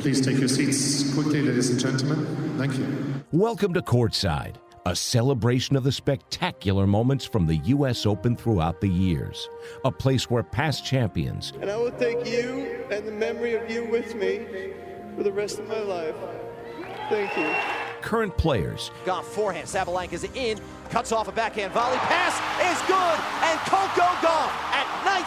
Please take your seats quickly, ladies and gentlemen. Thank you. Welcome to Courtside, a celebration of the spectacular moments from the U.S. Open throughout the years. A place where past champions... And I will take you and the memory of you with me for the rest of my life. Thank you. Current players... Goff forehand, Sabalenka's in, cuts off a backhand volley, pass is good, and Coco Gauff, at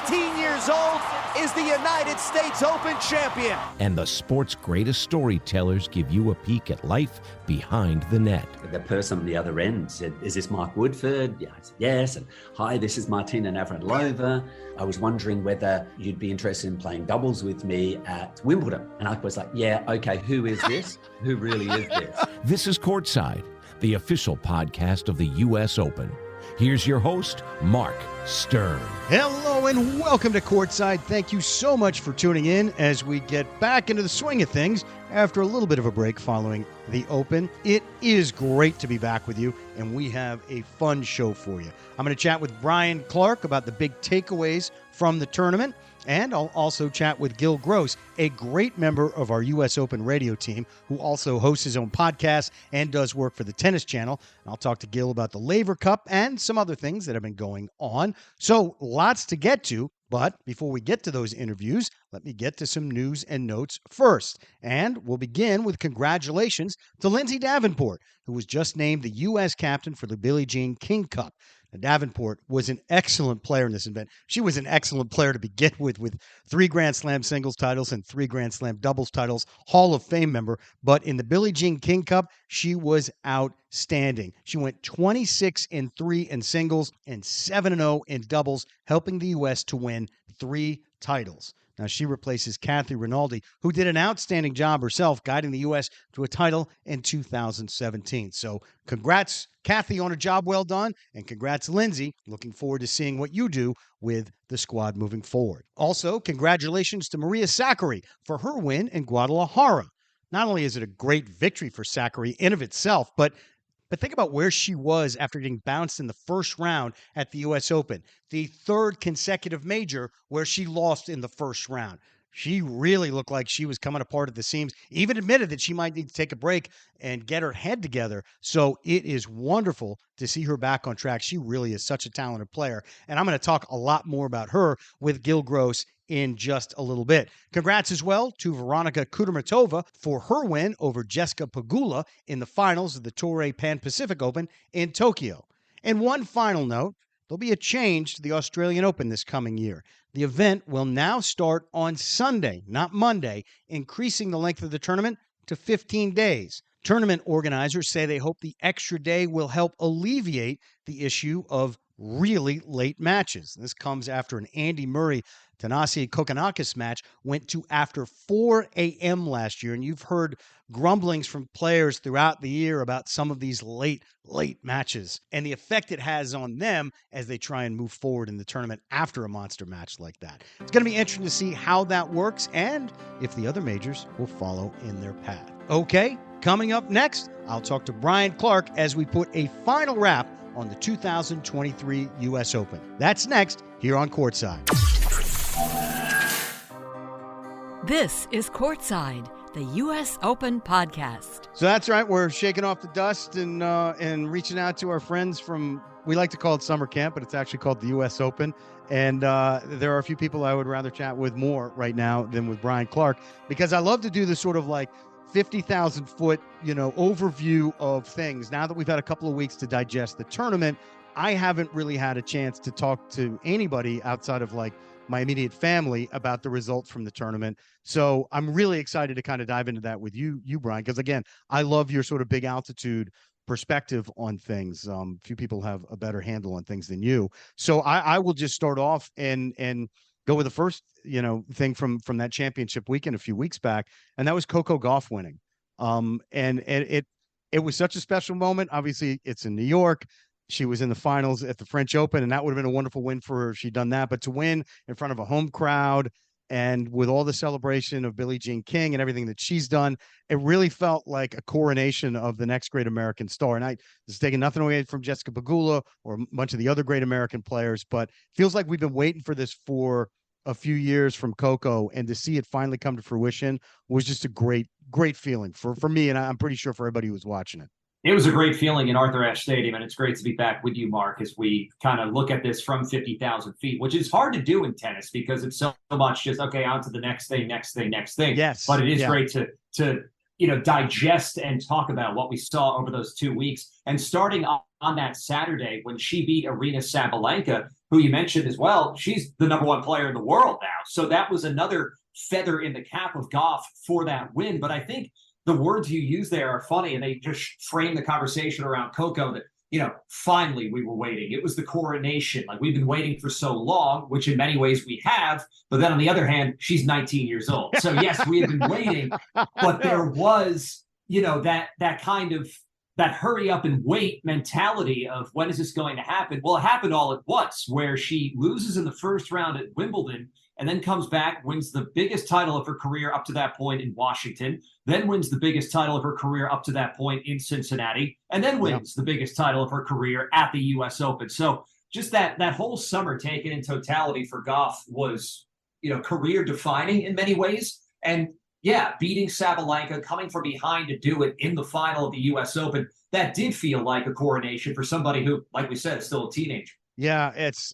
19 years old, is the United States Open champion. And the sport's greatest storytellers give you a peek at life behind the net. The person on the other end said, "Is this Mark Woodford?" Yeah, I said, "Yes." And, "Hi, this is Martina Navratilova. I was wondering whether you'd be interested in playing doubles with me at Wimbledon." And I was like, "Yeah, okay, who is this? Who really is this?" This is Courtside, the official podcast of the U.S. Open. Here's your host, Marc Stern. Hello and welcome to Courtside. Thank you so much for tuning in as we get back into the swing of things after a little bit of a break following the Open. It is great to be back with you, and we have a fun show for you. I'm going to chat with Brian Clark about the big takeaways from the tournament, and I'll also chat with Gil Gross, a great member of our U.S. Open radio team who also hosts his own podcast and does work for the Tennis Channel. And I'll talk to Gil about the Laver Cup and some other things that have been going on. So lots to get to. But before we get to those interviews, let me get to some news and notes first. And we'll begin with congratulations to Lindsay Davenport, who was just named the U.S. captain for the Billie Jean King Cup. Now, Davenport was an excellent player in this event. She was an excellent player to begin with 3 Grand Slam singles titles and 3 Grand Slam doubles titles, Hall of Fame member. But in the Billie Jean King Cup, she was outstanding. She went 26-3 in singles and 7-0 in doubles, helping the U.S. to win 3 titles. Now, she replaces Kathy Rinaldi, who did an outstanding job herself guiding the U.S. to a title in 2017. So congrats, Kathy, on a job well done, and congrats, Lindsay. Looking forward to seeing what you do with the squad moving forward. Also, congratulations to Maria Sakkari for her win in Guadalajara. Not only is it a great victory for Sakkari in of itself, but think about where she was after getting bounced in the first round at the U.S. Open, the 3rd consecutive major where she lost in the first round. She really looked like she was coming apart at the seams, even admitted that she might need to take a break and get her head together. So it is wonderful to see her back on track. She really is such a talented player. And I'm going to talk a lot more about her with Gil Gross in just a little bit. Congrats as well to Veronika Kudermetova for her win over Jessica Pegula in the finals of the Toray Pan-Pacific Open in Tokyo. And one final note, there'll be a change to the Australian Open this coming year. The event will now start on Sunday, not Monday, increasing the length of the tournament to 15 days. Tournament organizers say they hope the extra day will help alleviate the issue of really late matches. This comes after an Andy Murray-Thanasi Kokkinakis match went to after 4 a.m. last year, and you've heard grumblings from players throughout the year about some of these late matches and the effect it has on them as they try and move forward in the tournament after a monster match like that. It's going to be interesting to see how that works and if the other majors will follow in their path. Okay, coming up next, I'll talk to Brian Clark as we put a final wrap on the 2023 U.S. Open. That's next here on Courtside. This is Courtside, the U.S. Open podcast. So that's right. We're shaking off the dust and reaching out to our friends from, we like to call it summer camp, but it's actually called the U.S. Open. And there are a few people I would rather chat with more right now than with Brian Clark, because I love to do this sort of like 50,000 foot, overview of things. Now that we've had a couple of weeks to digest the tournament, I haven't really had a chance to talk to anybody outside of like my immediate family about the results from the tournament. So I'm really excited to kind of dive into that with you, Brian, because again, I love your sort of big altitude perspective on things. Few people have a better handle on things than you. So I will just start off and go with the first, thing from that championship weekend a few weeks back, and that was Coco Gauff winning. And it was such a special moment. Obviously, it's in New York. She was in the finals at the French Open, and that would have been a wonderful win for her if she'd done that. But to win in front of a home crowd and with all the celebration of Billie Jean King and everything that she's done, it really felt like a coronation of the next great American star. And this is taking nothing away from Jessica Pegula or a bunch of the other great American players, but feels like we've been waiting for this for a few years from Coco, and to see it finally come to fruition was just a great feeling for me, and I'm pretty sure for everybody who was watching it. It was a great feeling in Arthur Ashe Stadium, and it's great to be back with you, Mark, as we kind of look at this from 50,000 feet, which is hard to do in tennis because it's so much just, okay, on to the next thing. Yes. But it is great to digest and talk about what we saw over those 2 weeks. And starting on that Saturday when she beat Aryna Sabalenka, who you mentioned as well, she's the number one player in the world now. So that was another feather in the cap of Goff for that win. But I think the words you use there are funny, and they just frame the conversation around Coco that, finally we were waiting. It was the coronation. Like, we've been waiting for so long, which in many ways we have. But then on the other hand, she's 19 years old. So yes, we have been waiting, but there was, that kind of that hurry up and wait mentality of when is this going to happen? Well, it happened all at once, where she loses in the first round at Wimbledon and then comes back, wins the biggest title of her career up to that point in Washington, then wins the biggest title of her career up to that point in Cincinnati, and then wins the biggest title of her career at the U.S. Open. So just that whole summer taken in totality for Goff was, career defining in many ways. And yeah, beating Sabalenka, coming from behind to do it in the final of the U.S. Open, that did feel like a coronation for somebody who, like we said, is still a teenager. Yeah, it's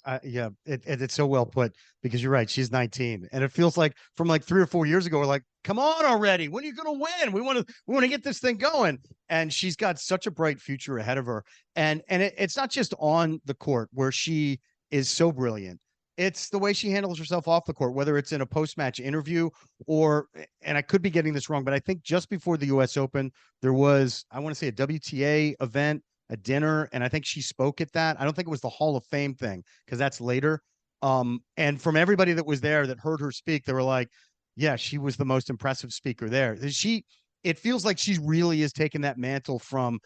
it's so well put, because you're right. She's 19, and it feels like from like 3 or 4 years ago, we're like, come on already. When are you going to win? We want to get this thing going. And she's got such a bright future ahead of her. And it's not just on the court where she is so brilliant. It's the way she handles herself off the court, whether it's in a post-match interview or, and I could be getting this wrong, but I think just before the U.S. Open, there was, I want to say, a WTA event, a dinner, and I think she spoke at that. I don't think it was the Hall of Fame thing, because that's later. And from everybody that was there that heard her speak, they were like, yeah, she was the most impressive speaker there. It feels like she really is taking that mantle from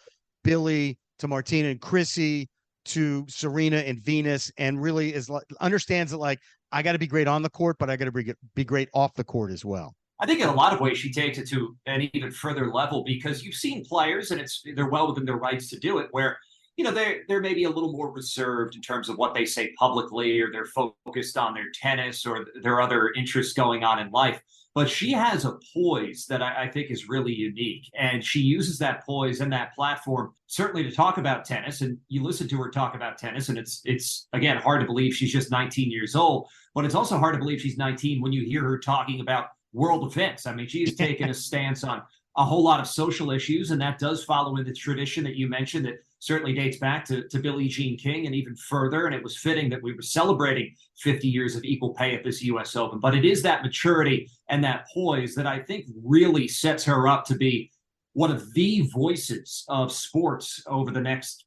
Billie to Martina and Chrissy to Serena and Venus, and really understands that, like, I got to be great on the court, but I got to be great off the court as well. I think in a lot of ways she takes it to an even further level, because you've seen players, and they're well within their rights to do it, where they're maybe a little more reserved in terms of what they say publicly, or they're focused on their tennis or their other interests going on in life. But she has a poise that I think is really unique. And she uses that poise and that platform certainly to talk about tennis. And you listen to her talk about tennis, and it's again, hard to believe she's just 19 years old. But it's also hard to believe she's 19 when you hear her talking about world events. I mean, she's taken a stance on a whole lot of social issues, and that does follow in the tradition that you mentioned that certainly dates back to Billie Jean King and even further. And it was fitting that we were celebrating 50 years of equal pay at this U.S. Open. But it is that maturity and that poise that I think really sets her up to be one of the voices of sports over the next,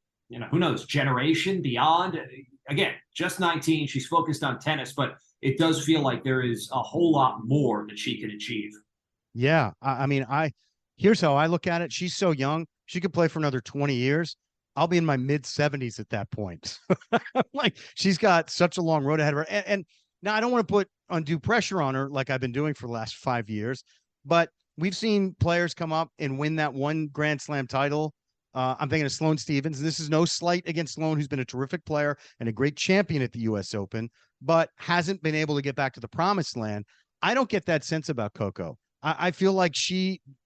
who knows, generation beyond. Again, just 19, she's focused on tennis, but it does feel like there is a whole lot more that she can achieve. Yeah. I mean, here's how I look at it. She's so young. She could play for another 20 years. I'll be in my mid 70s at that point. Like, she's got such a long road ahead of her. And now I don't want to put undue pressure on her like I've been doing for the last 5 years, but we've seen players come up and win that one Grand Slam title. I'm thinking of Sloane Stephens. This is no slight against Sloane, who's been a terrific player and a great champion at the U.S. Open, but hasn't been able to get back to the promised land. I don't get that sense about Coco. I feel like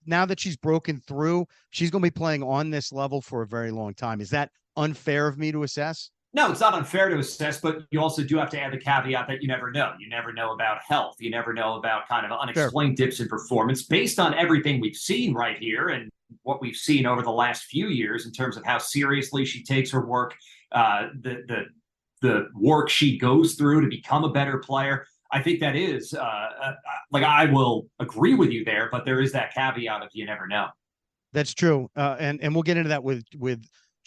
now that she's broken through, she's going to be playing on this level for a very long time. Is that unfair of me to assess? No, it's not unfair to assess, but you also do have to add the caveat that you never know. You never know about health. You never know about kind of unexplained dips in performance. Based on everything we've seen right here and what we've seen over the last few years in terms of how seriously she takes her work, the work she goes through to become a better player, I think that is I will agree with you there, but there is that caveat of you never know. That's true. And we'll get into that with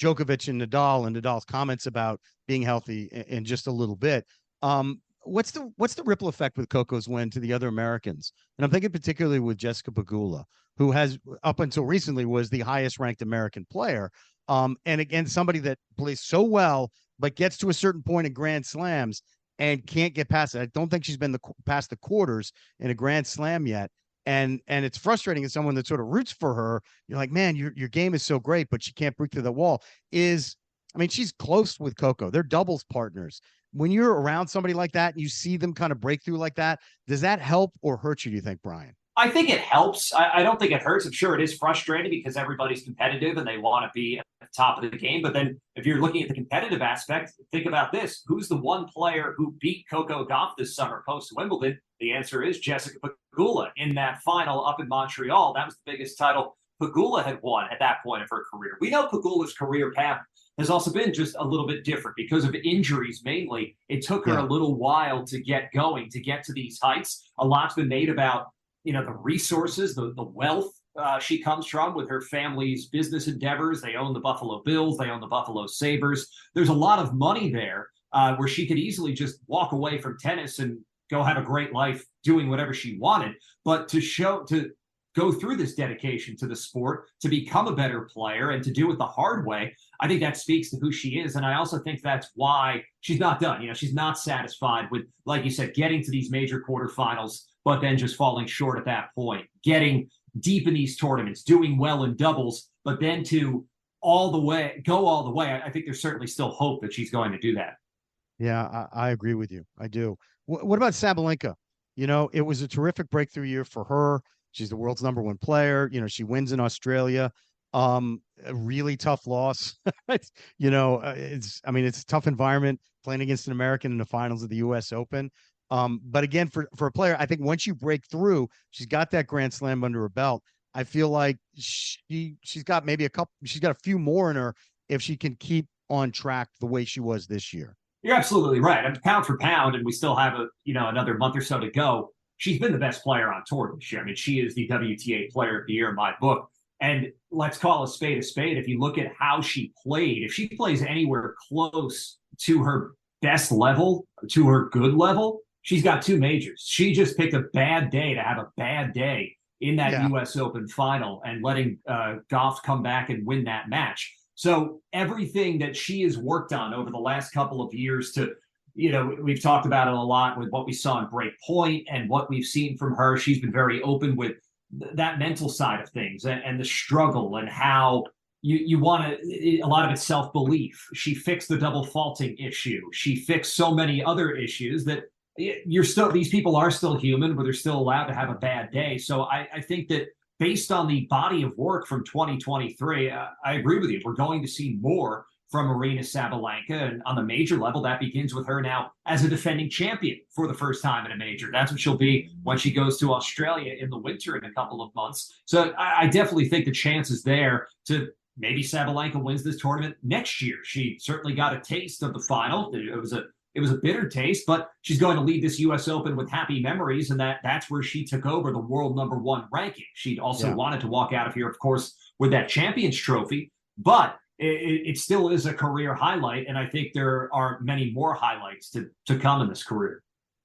Djokovic and Nadal's comments about being healthy in just a little bit. What's the ripple effect with Coco's win to the other Americans? And I'm thinking particularly with Jessica Pegula, who has up until recently was the highest ranked American player. And again, somebody that plays so well, but gets to a certain point in Grand Slams and can't get past it. I don't think she's been past the quarters in a Grand Slam yet. And it's frustrating as someone that sort of roots for her. You're like, man, your game is so great, but she can't break through the wall. She's close with Coco. They're doubles partners. When you're around somebody like that and you see them kind of break through like that, does that help or hurt you, do you think, Brian? I think it helps. I don't think it hurts. I'm sure it is frustrating because everybody's competitive and they want to be at the top of the game. But then if you're looking at the competitive aspect, think about this. Who's the one player who beat Coco Gauff this summer post-Wimbledon? The answer is Jessica Pegula in that final up in Montreal. That was the biggest title Pegula had won at that point of her career. We know Pegula's career path has also been just a little bit different because of injuries mainly. It took her a little while to get going, to get to these heights. A lot's been made about the resources, the wealth she comes from with her family's business endeavors. They own the Buffalo Bills. They own the Buffalo Sabres. There's a lot of money there where she could easily just walk away from tennis and go have a great life doing whatever she wanted. But to go through this dedication to the sport, to become a better player and to do it the hard way, I think that speaks to who she is. And I also think that's why she's not done. She's not satisfied with, like you said, getting to these major quarterfinals, but then just falling short at that point, getting deep in these tournaments, doing well in doubles, but then to go all the way. I think there's certainly still hope that she's going to do that. Yeah, I agree with you. I do. What about Sabalenka? It was a terrific breakthrough year for her. She's the world's #1 player. She wins in Australia. A really tough loss. It's a tough environment playing against an American in the finals of the U.S. Open. But again, for a player, I think once you break through, she's got that Grand Slam under her belt. I feel like she's got a few more in her if she can keep on track the way she was this year. You're absolutely right. And pound for pound, and we still have another month or so to go. She's been the best player on tour this year. I mean, she is the WTA Player of the Year in my book. And let's call a spade a spade. If you look at how she played, if she plays anywhere close to her best level, to her good level, she's got 2 majors. She just picked a bad day to have a bad day in that U.S. Open final and letting Gauff come back and win that match. So everything that she has worked on over the last couple of years we've talked about it a lot with what we saw in Break Point and what we've seen from her. She's been very open with that mental side of things and the struggle and how you want to, a lot of it's self-belief. She fixed the double faulting issue. She fixed so many other issues that these people are still human, but they're still allowed to have a bad day. So I think that based on the body of work from 2023, I agree with you. We're going to see more from Aryna Sabalenka. And on the major level, that begins with her now as a defending champion for the first time in a major. That's what she'll be when she goes to Australia in the winter in a couple of months. So I definitely think the chance is there to maybe Sabalenka wins this tournament next year. She certainly got a taste of the final. It was a bitter taste, but she's going to lead this U.S. Open with happy memories, and that's where she took over the world #1 ranking. She'd also wanted to walk out of here, of course, with that Champions Trophy, but it still is a career highlight, and I think there are many more highlights to come in this career.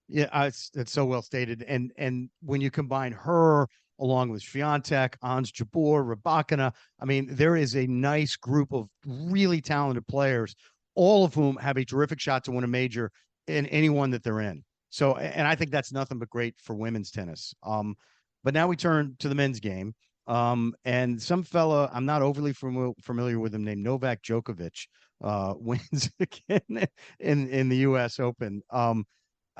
Yeah, it's so well stated. And when you combine her along with Swiatek, Ons Jabeur, Rybakina, I mean, there is a nice group of really talented players, all of whom have a terrific shot to win a major in any one that they're in. So, and I think that's nothing but great for women's tennis. But now we turn to the men's game. And some fella, I'm not overly familiar with him, named Novak Djokovic, wins again in the U.S. Open.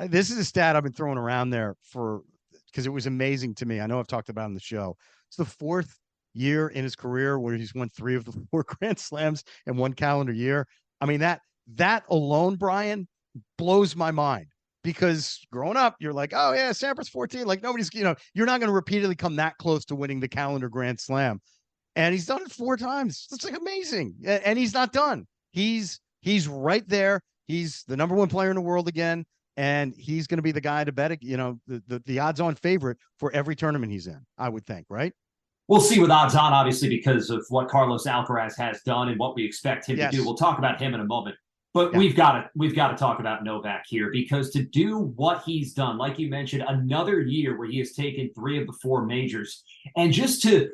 This is a stat I've been throwing around there because it was amazing to me. I know I've talked about it on the show. It's the 4th year in his career where he's won 3 of the 4 Grand Slams in 1 calendar year. I mean, that alone, Brian, blows my mind. Because growing up, you're like, oh, yeah, Sampra's 14. Like, nobody's, you're not going to repeatedly come that close to winning the calendar Grand Slam. And he's done it 4 times. It's like amazing. And he's not done. He's right there. He's the #1 player in the world again. And he's going to be the guy to bet, the odds-on favorite for every tournament he's in, I would think, right? We'll see with odds on, obviously, because of what Carlos Alcaraz has done and what we expect him to do. We'll talk about him in a moment. But we've got to talk about Novak here, because to do what he's done, like you mentioned, another year where he has taken 3 of the 4 majors, and just the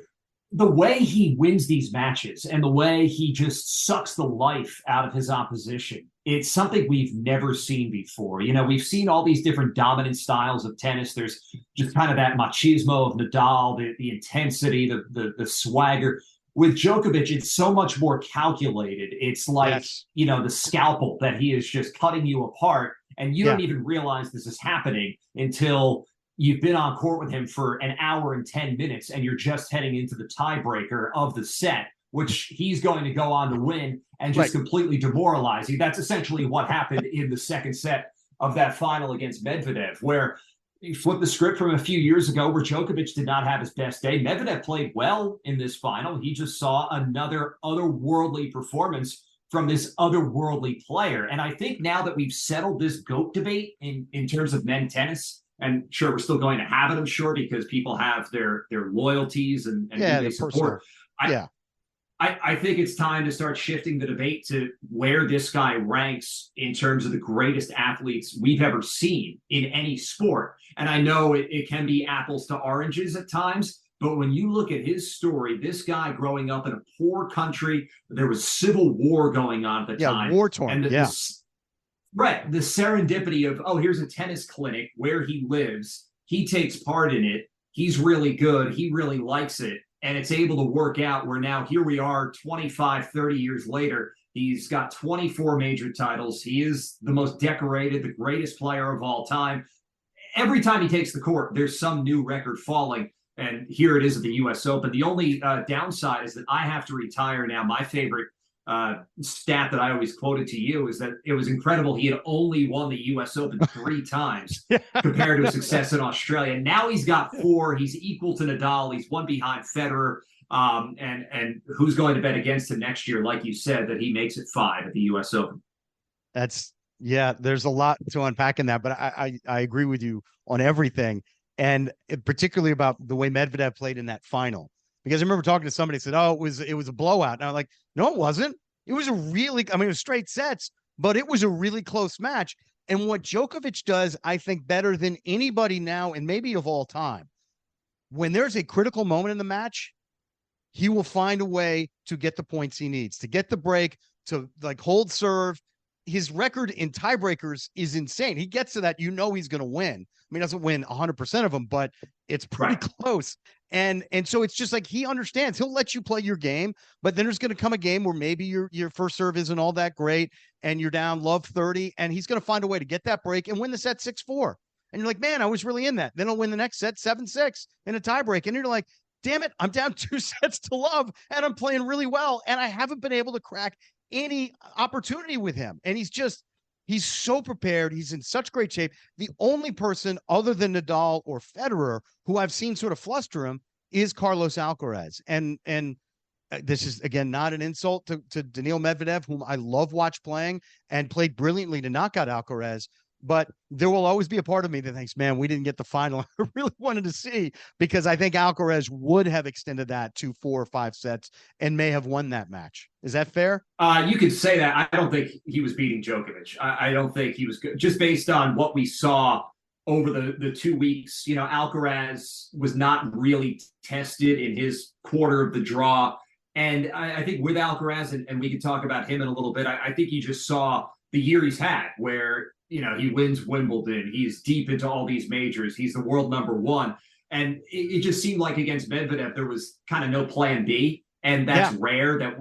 way he wins these matches and the way he just sucks the life out of his opposition, it's something we've never seen before. We've seen all these different dominant styles of tennis. There's just kind of that machismo of Nadal, the intensity, the swagger. with Djokovic, it's so much more calculated. It's like, Yes. The scalpel that he is just cutting you apart. And you don't even realize this is happening until you've been on court with him for an hour and 10 minutes and you're just heading into the tiebreaker of the set, which he's going to go on to win and just completely demoralize you. That's essentially what happened in the second set of that final against Medvedev, where you flip the script from a few years ago where Djokovic did not have his best day. Medvedev played well in this final. He just saw another otherworldly performance from this otherworldly player. And I think now that we've settled this GOAT debate in terms of men's tennis, and sure, we're still going to have it, I'm sure, because people have their loyalties and who they support. I think it's time to start shifting the debate to where this guy ranks in terms of the greatest athletes we've ever seen in any sport. And I know it can be apples to oranges at times, but when you look at his story, this guy growing up in a poor country, there was civil war going on at the time. War torn. And the serendipity of, here's a tennis clinic where he lives. He takes part in it. He's really good. He really likes it. And it's able to work out where now here we are 25, 30 years later. He's got 24 major titles. He is the most decorated, the greatest player of all time. Every time he takes the court, there's some new record falling. And here it is at the U.S. Open. The only downside is that I have to retire now. My favorite stat that I always quoted to you is that it was incredible. He had only won the U.S. Open 3 times compared to his success in Australia. Now he's got 4. He's equal to Nadal. He's one behind Federer. And who's going to bet against him next year? Like you said, that he makes it 5 at the U.S. Open. There's a lot to unpack in that, but I agree with you on everything. And particularly about the way Medvedev played in that final. Because I remember talking to somebody who said, it was a blowout. And I'm like, no, it wasn't. It was it was straight sets, but it was a really close match. And what Djokovic does, I think, better than anybody now and maybe of all time, when there's a critical moment in the match, he will find a way to get the points he needs, to get the break, to hold serve. His record in tiebreakers is insane. He gets to that, he's going to win. I mean, he doesn't win 100% of them, but it's pretty close. And so it's just like he understands. He'll let you play your game, but then there's going to come a game where maybe your first serve isn't all that great and you're down love 30, and he's going to find a way to get that break and win the set 6-4. And you're like, man, I was really in that. Then he'll win the next set 7-6 in a tiebreak. And you're like, damn it, I'm down 2 sets to love and I'm playing really well. And I haven't been able to crack any opportunity with him. And he's so prepared. He's in such great shape. The only person other than Nadal or Federer who I've seen sort of fluster him is Carlos Alcaraz. And this is, again, not an insult to Daniil Medvedev, whom I love watch playing and played brilliantly to knock out Alcaraz. But there will always be a part of me that thinks, man, we didn't get the final I really wanted to see, because I think Alcaraz would have extended that to 4 or 5 sets and may have won that match. Is that fair? You could say that. I don't think he was beating Djokovic. I don't think he was good. Just based on what we saw over the 2 weeks, Alcaraz was not really tested in his quarter of the draw. And I think with Alcaraz, and we can talk about him in a little bit, I think you just saw the year he's had where he wins Wimbledon. He's deep into all these majors. He's the world number 1. And it just seemed like against Medvedev, there was kind of no plan B. And that's rare. That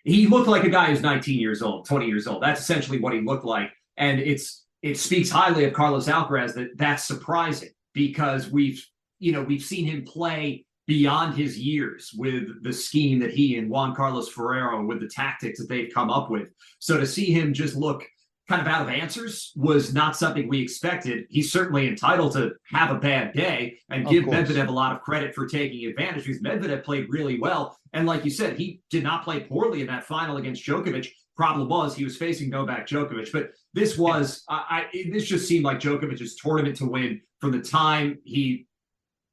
he looked like a guy who's 19 years old, 20 years old. That's essentially what he looked like. And it speaks highly of Carlos Alcaraz that's surprising, because we've seen him play beyond his years with the scheme that he and Juan Carlos Ferrero, with the tactics that they've come up with. So to see him just look kind of out of answers was not something we expected. He's certainly entitled to have a bad day and give Medvedev a lot of credit for taking advantage, because Medvedev played really well. And like you said, he did not play poorly in that final against Djokovic. Problem was he was facing Novak Djokovic. But this was, this just seemed like Djokovic's tournament to win from the time he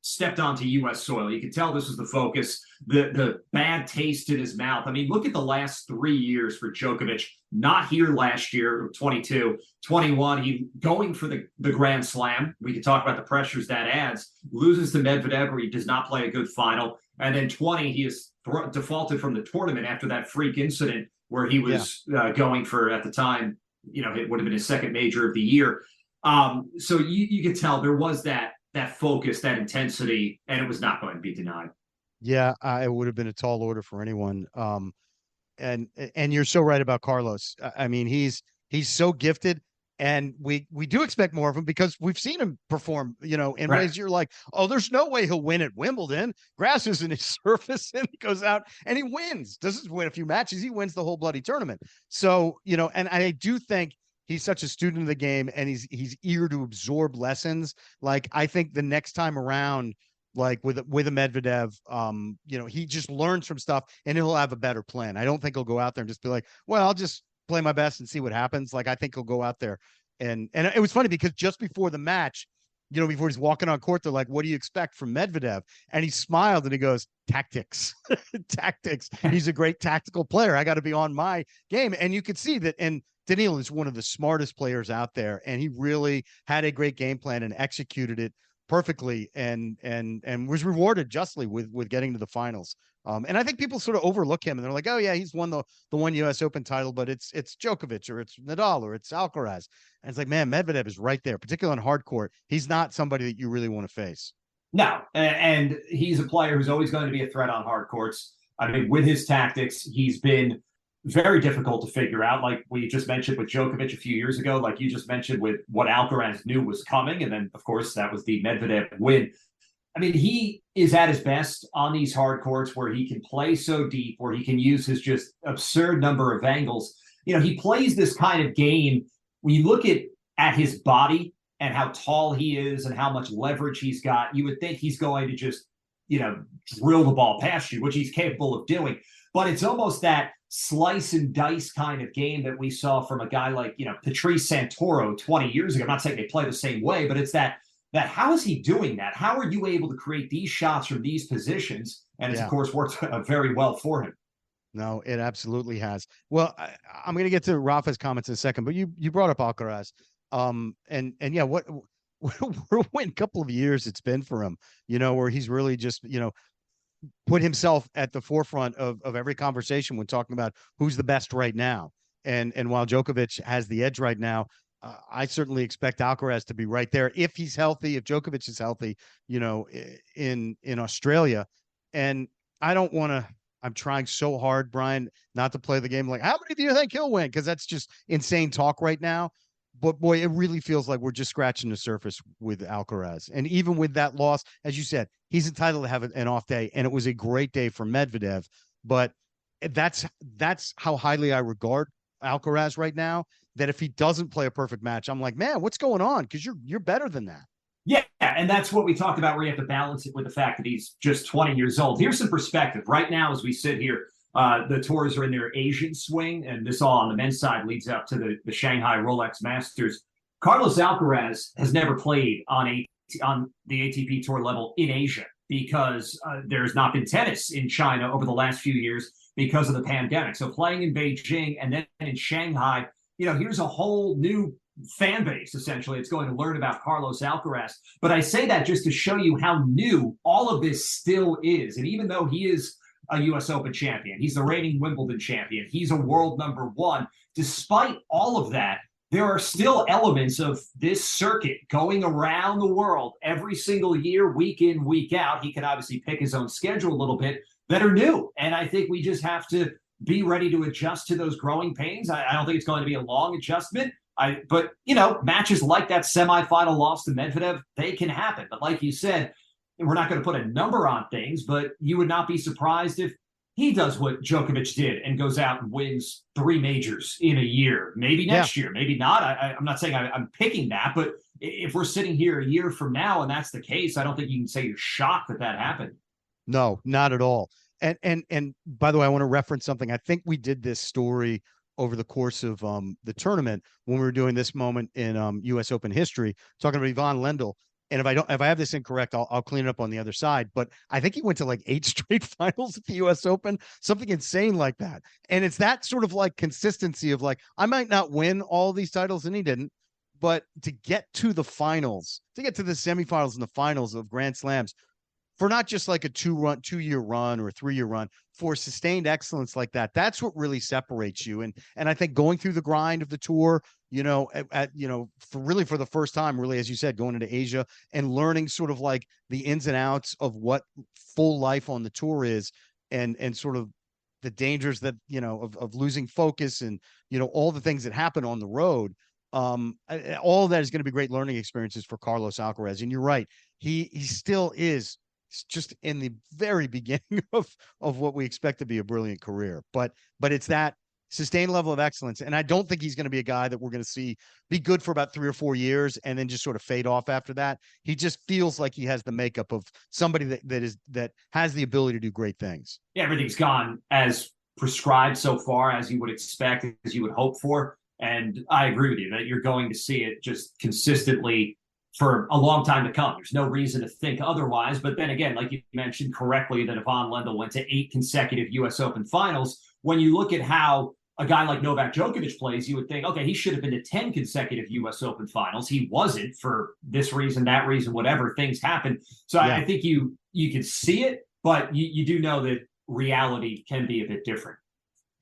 stepped onto U.S. soil. You could tell this was the focus, the bad taste in his mouth. I mean, look at the last 3 years for Djokovic. Not here last year, 22, 21. He going for the Grand Slam. We could talk about the pressures that adds. Loses to Medvedev, where he does not play a good final. And then 20, he is defaulted from the tournament after that freak incident where he was going for, at the time, it would have been his second major of the year. So you could tell there was that focus, that intensity, and it was not going to be denied. Yeah, it would have been a tall order for anyone. And you're so right about Carlos. I mean, he's so gifted, and we do expect more of him because we've seen him perform, in Right. ways you're like, oh, there's no way he'll win at Wimbledon. Grass isn't his surface, and he goes out and he wins. Doesn't win a few matches, he wins the whole bloody tournament. So, and I do think he's such a student of the game, and he's eager to absorb lessons. Like, I think the next time around, like with a Medvedev, he just learns from stuff and he'll have a better plan. I don't think he'll go out there and just be like, well, I'll just play my best and see what happens. Like, I think he'll go out there and it was funny because just before the match, before he's walking on court, they're like, what do you expect from Medvedev? And he smiled and he goes, tactics, tactics. He's a great tactical player. I got to be on my game. And you could see that. And Daniil is one of the smartest players out there, and he really had a great game plan and executed it perfectly, and was rewarded justly with getting to the finals. And I think people sort of overlook him, and they're like, oh yeah, he's won the one US Open title, but it's Djokovic or it's Nadal or it's Alcaraz. And it's like, man, Medvedev is right there, particularly on hard court. He's not somebody that you really want to face. No, and he's a player who's always going to be a threat on hard courts. I mean, with his tactics, he's been very difficult to figure out. Like we just mentioned with Djokovic a few years ago, like you just mentioned with what Alcaraz knew was coming. And then, of course, that was the Medvedev win. I mean, he is at his best on these hard courts where he can play so deep, where he can use his just absurd number of angles. He plays this kind of game. When you look at his body and how tall he is and how much leverage he's got, you would think he's going to just, drill the ball past you, which he's capable of doing. But it's almost that slice and dice kind of game that we saw from a guy like, Patrice Santoro 20 years ago. I'm not saying they play the same way, but it's that how is he doing that? How are you able to create these shots from these positions? And it's, of course, worked very well for him. No, it absolutely has. Well, I'm going to get to Rafa's comments in a second, but you brought up Alcaraz. And yeah, what a couple of years it's been for him, where he's really just, put himself at the forefront of every conversation when talking about who's the best right now. And while Djokovic has the edge right now, I certainly expect Alcaraz to be right there if he's healthy, if Djokovic is healthy, in Australia. And I don't want to. I'm trying so hard, Brian, not to play the game like, how many do you think he'll win? Because that's just insane talk right now. But boy, it really feels like we're just scratching the surface with Alcaraz. And even with that loss, as you said, he's entitled to have an off day. And it was a great day for Medvedev. But that's how highly I regard Alcaraz right now, that if he doesn't play a perfect match, I'm like, man, what's going on? Because you're better than that. Yeah, and that's what we talked about, where you have to balance it with the fact that he's just 20 years old. Here's some perspective. Right now, as we sit here, the tours are in their Asian swing, and this all on the men's side leads up to the Shanghai Rolex Masters. Carlos Alcaraz has never played on the ATP Tour level in Asia because there's not been tennis in China over the last few years because of the pandemic. So playing in Beijing and then in Shanghai, here's a whole new fan base, essentially. It's going to learn about Carlos Alcaraz. But I say that just to show you how new all of this still is. And even though he is a U.S. Open champion, he's the reigning Wimbledon champion, he's a world number one, despite all of that, there are still elements of this circuit going around the world every single year, week in, week out. He can obviously pick his own schedule a little bit, that are new. And I think we just have to be ready to adjust to those growing pains. I don't think it's going to be a long adjustment. But matches like that semifinal loss to Medvedev, they can happen. But like you said, we're not going to put a number on things, but you would not be surprised if he does what Djokovic did and goes out and wins 3 majors in a year, maybe next year, maybe not. I'm not saying I'm picking that, but if we're sitting here a year from now and that's the case, I don't think you can say you're shocked that happened. No, not at all. And by the way, I want to reference something. I think we did this story over the course of the tournament when we were doing this moment in U.S. Open history, talking about Ivan Lendl. And if I have this incorrect, I'll clean it up on the other side. But I think he went to like 8 straight finals at the U.S. Open, something insane like that. And it's that sort of like consistency of like, I might not win all these titles, and he didn't, but to get to the finals, to get to the semifinals and the finals of Grand Slams, for not just like a 2-year run or a 3-year run, for sustained excellence like that, that's what really separates you. And I think going through the grind of the tour, for the first time, really, as you said, going into Asia and learning sort of like the ins and outs of what full life on the tour is, and sort of the dangers that, of losing focus, and, all the things that happen on the road. All of that is going to be great learning experiences for Carlos Alcaraz. And you're right. He still is just in the very beginning of what we expect to be a brilliant career. But it's that sustained level of excellence. And I don't think he's going to be a guy that we're going to see be good for about 3 or 4 years and then just sort of fade off after that. He just feels like he has the makeup of somebody that has the ability to do great things. Yeah, everything's gone as prescribed so far, as you would expect, as you would hope for. And I agree with you that you're going to see it just consistently for a long time to come. There's no reason to think otherwise. But then again, like you mentioned correctly, that Ivan Lendl went to 8 consecutive U.S. Open finals. When you look at how a guy like Novak Djokovic plays, you would think, okay, he should have been to 10 consecutive U.S. Open finals. He wasn't, for this reason, that reason, whatever. Things happen. So yeah. I think you can see it, but you do know that reality can be a bit different.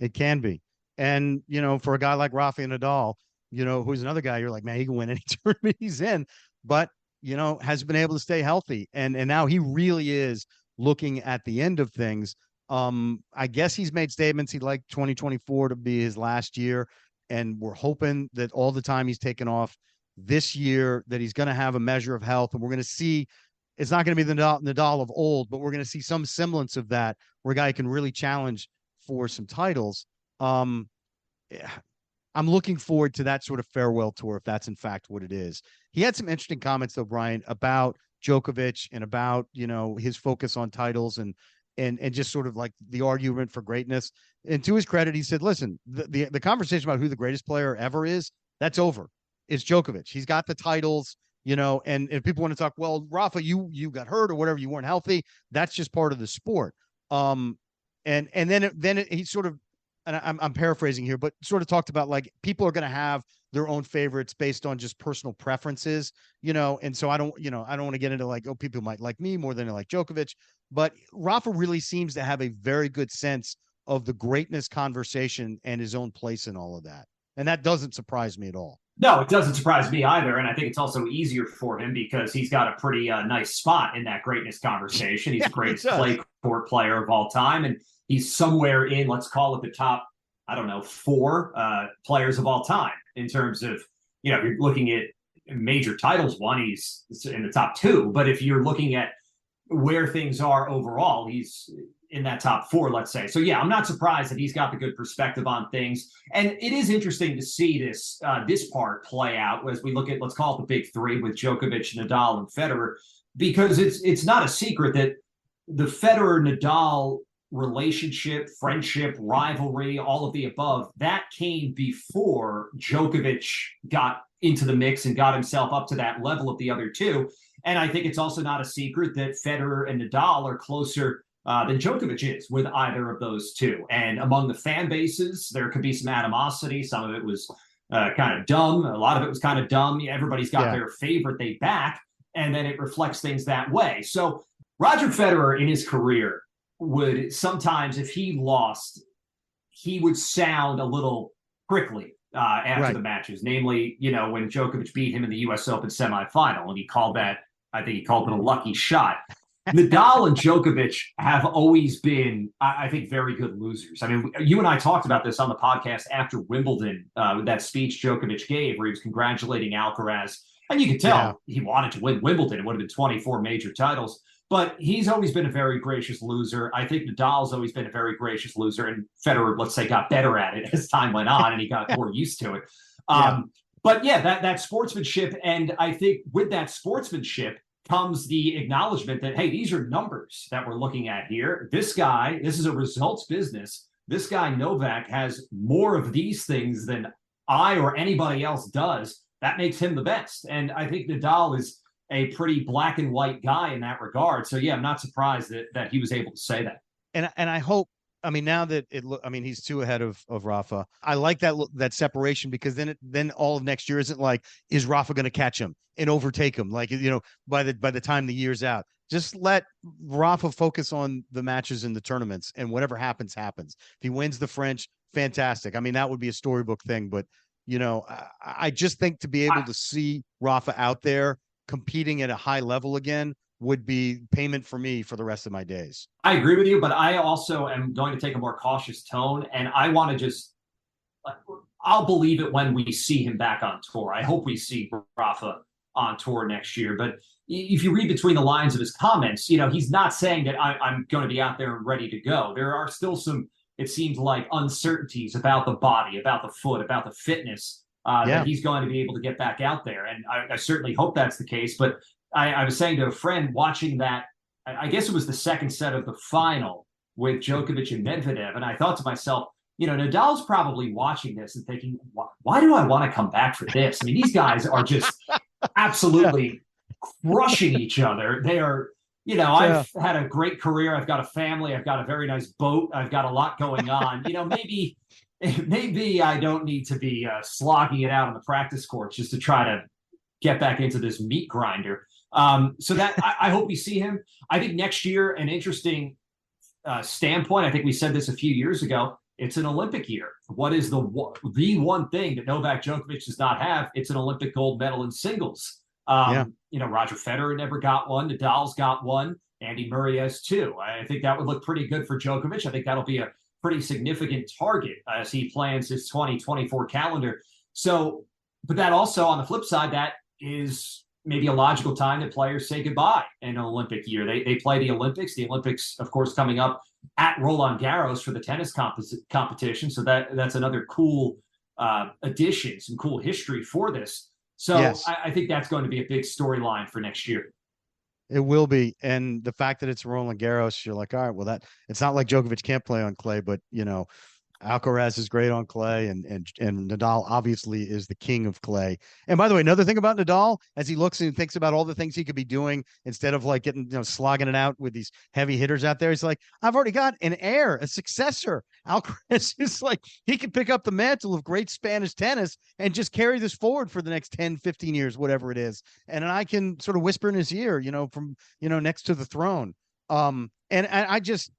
It can be. And, for a guy like Rafael Nadal, who's another guy, you're like, man, he can win any tournament he's in, but, has been able to stay healthy. And now he really is looking at the end of things. I guess he's made statements he'd like 2024 to be his last year. And we're hoping that all the time he's taken off this year, that he's going to have a measure of health. And we're going to see, it's not going to be the Nadal of old, but we're going to see some semblance of that, where a guy can really challenge for some titles. I'm looking forward to that sort of farewell tour, if that's in fact what it is. He had some interesting comments, though, Brian, about Djokovic and about, his focus on titles and just sort of like the argument for greatness. And to his credit, he said, listen, the conversation about who the greatest player ever is, that's over. It's Djokovic. He's got the titles, and if people want to talk, well, Rafa, you got hurt or whatever, you weren't healthy. That's just part of the sport. And then he sort of, and I'm paraphrasing here, but sort of talked about like people are going to have their own favorites based on just personal preferences, and so I don't want to get into like, oh, people might like me more than they like Djokovic, but Rafa really seems to have a very good sense of the greatness conversation and his own place in all of that. And that doesn't surprise me at all. No, it doesn't surprise me either. And I think it's also easier for him because he's got a pretty nice spot in that greatness conversation. He's the greatest clay court player of all time. And he's somewhere in, let's call it the top, 4 players of all time in terms of, you're looking at major titles won, he's in the top 2. But if you're looking at where things are overall, he's in that top 4, let's say. So yeah, I'm not surprised that he's got the good perspective on things. And it is interesting to see this part play out as we look at, let's call it the big 3 with Djokovic, Nadal, and Federer, because it's not a secret that the Federer-Nadal relationship, friendship, rivalry, all of the above, that came before Djokovic got into the mix and got himself up to that level of the other 2. And I think it's also not a secret that Federer and Nadal are closer than Djokovic is with either of those 2. And among the fan bases, there could be some animosity. Some of it was kind of dumb. A lot of it was kind of dumb. Everybody's got their favorite they back, and then it reflects things that way. So Roger Federer in his career would sometimes, if he lost, he would sound a little prickly after the matches. Namely, when Djokovic beat him in the U.S. Open semifinal, and he called it a lucky shot. Nadal and Djokovic have always been, I think, very good losers. I mean, you and I talked about this on the podcast after Wimbledon, with that speech Djokovic gave where he was congratulating Alcaraz. And you could tell he wanted to win Wimbledon. It would have been 24 major titles. But he's always been a very gracious loser. I think Nadal's always been a very gracious loser. And Federer, let's say, got better at it as time went on and he got more used to it. But yeah, that sportsmanship. And I think with that sportsmanship comes the acknowledgement that, hey, these are numbers that we're looking at here. This is a results business. This guy, Novak, has more of these things than I or anybody else does. That makes him the best. And I think Nadal is a pretty black and white guy in that regard. So yeah, I'm not surprised that he was able to say that. And I hope, now that he's 2 ahead of Rafa. I like that separation, because then all of next year isn't like, is Rafa going to catch him and overtake him? Like, by the time the year's out, just let Rafa focus on the matches and the tournaments, and whatever happens, happens. If he wins the French, fantastic. That would be a storybook thing, but I just think to be able to see Rafa out there competing at a high level again would be payment for me for the rest of my days. I agree with you, but I also am going to take a more cautious tone, and I want to just I'll believe it when we see him back on tour. I hope we see Rafa on tour next year. But if you read between the lines of his comments, he's not saying that I'm going to be out there and ready to go. There are still some, it seems like, uncertainties about the body, about the foot, about the fitness that he's going to be able to get back out there. And I certainly hope that's the case. But I was saying to a friend watching that, I guess it was the second set of the final with Djokovic and Medvedev. And I thought to myself, Nadal's probably watching this and thinking, why do I want to come back for this? I mean, these guys are just absolutely crushing each other. They are, I've had a great career. I've got a family. I've got a very nice boat. I've got a lot going on. Maybe I don't need to be slogging it out on the practice courts just to try to get back into this meat grinder. So that I hope we see him. I think next year, an interesting standpoint. I think we said this a few years ago. It's an Olympic year. What is the one thing that Novak Djokovic does not have? It's an Olympic gold medal in singles. Roger Federer never got one. Nadal's got one. Andy Murray has two. I think that would look pretty good for Djokovic. I think that'll be a pretty significant target as he plans his 2024 calendar. So, but that also, on the flip side, that is maybe a logical time that players say goodbye in an Olympic year. They play the Olympics. The Olympics, of course, coming up at Roland Garros for the tennis competition. So that's another cool addition, some cool history for this. So yes. I think that's going to be a big storyline for next year. It will be. And the fact that it's Roland Garros, you're like, all right, well, it's not like Djokovic can't play on clay, but Alcaraz is great on clay, and Nadal obviously is the king of clay. And by the way, another thing about Nadal, as he looks and thinks about all the things he could be doing instead of like getting, slogging it out with these heavy hitters out there, he's like, I've already got an heir, a successor. Alcaraz is like, he can pick up the mantle of great Spanish tennis and just carry this forward for the next 10, 15 years, whatever it is. And I can sort of whisper in his ear, from, next to the throne. And I'm just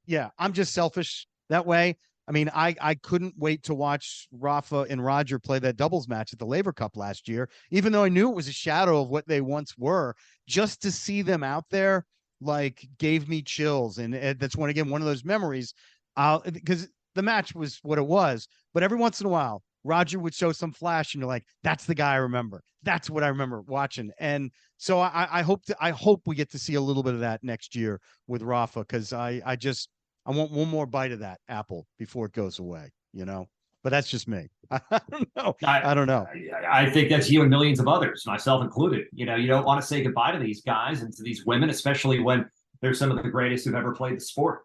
selfish that way. I mean, I couldn't wait to watch Rafa and Roger play that doubles match at the Laver Cup last year, even though I knew it was a shadow of what they once were. Just to see them out there, gave me chills. And that's one of those memories, because the match was what it was. But every once in a while, Roger would show some flash, and you're like, that's the guy I remember. That's what I remember watching. And so I hope we get to see a little bit of that next year with Rafa, because I want one more bite of that apple before it goes away, but that's just me. I don't know. I don't know. I think that's you and millions of others, myself included. You don't want to say goodbye to these guys and to these women, especially when they're some of the greatest who've ever played the sport.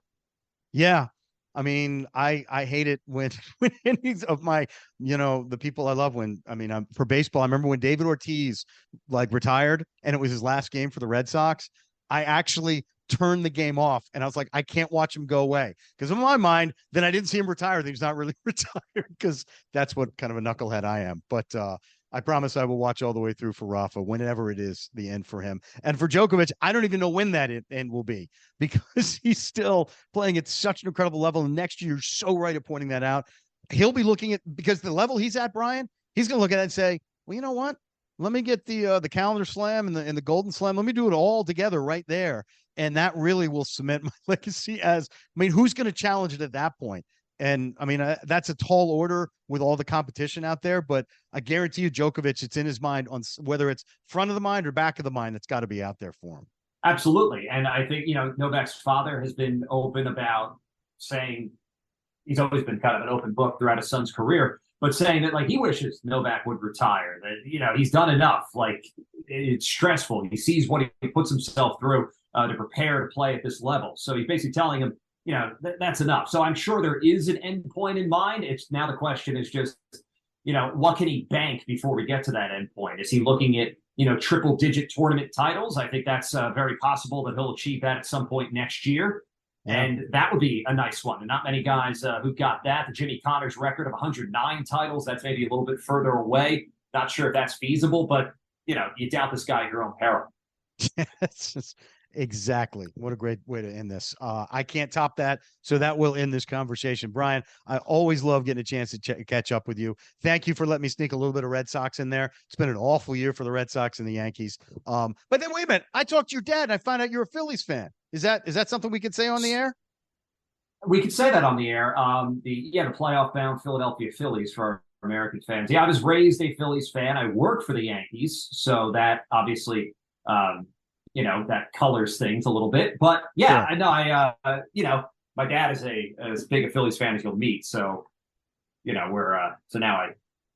Yeah. I mean, I hate it when any of my, the people I love for baseball, I remember when David Ortiz retired and it was his last game for the Red Sox. I actually turned the game off, and I was like, I can't watch him go away, because in my mind, then I didn't see him retire. He's not really retired, because that's what kind of a knucklehead I am. But I promise I will watch all the way through for Rafa, whenever it is the end for him. And for Djokovic, I don't even know when that end will be, because he's still playing at such an incredible level. And next year, you're so right at pointing that out. He'll be looking at, because the level he's at, Brian, he's going to look at it and say, well, you know what? Let me get the calendar slam and the golden slam. Let me do it all together right there. And that really will cement my legacy who's going to challenge it at that point? And that's a tall order with all the competition out there, but I guarantee you Djokovic, it's in his mind, on whether it's front of the mind or back of the mind, it's got to be out there for him. Absolutely. And I think, Novak's father has been open about saying, he's always been kind of an open book throughout his son's career, but saying that he wishes Novak would retire, that, he's done enough. It's stressful. He sees what he puts himself through to prepare to play at this level. So he's basically telling him, that's enough. So I'm sure there is an end point in mind. It's now the question is just, what can he bank before we get to that end point? Is he looking at, triple digit tournament titles? I think that's very possible that he'll achieve that at some point next year. Yeah. And that would be a nice one. And not many guys who've got that. The Jimmy Connors record of 109 titles, that's maybe a little bit further away. Not sure if that's feasible, but, you doubt this guy at your own peril. Exactly. What a great way to end this. I can't top that. So that will end this conversation. Brian, I always love getting a chance to catch up with you. Thank you for letting me sneak a little bit of Red Sox in there. It's been an awful year for the Red Sox and the Yankees. But then wait a minute. I talked to your dad and I found out you're a Phillies fan. Is that something we could say on the air? We could say that on the air. The playoff bound Philadelphia Phillies for our American fans. Yeah, I was raised a Phillies fan. I worked for the Yankees, so that obviously that colors things a little bit. But yeah, sure. I know. My dad is as big a Phillies fan as you'll meet. So we're so now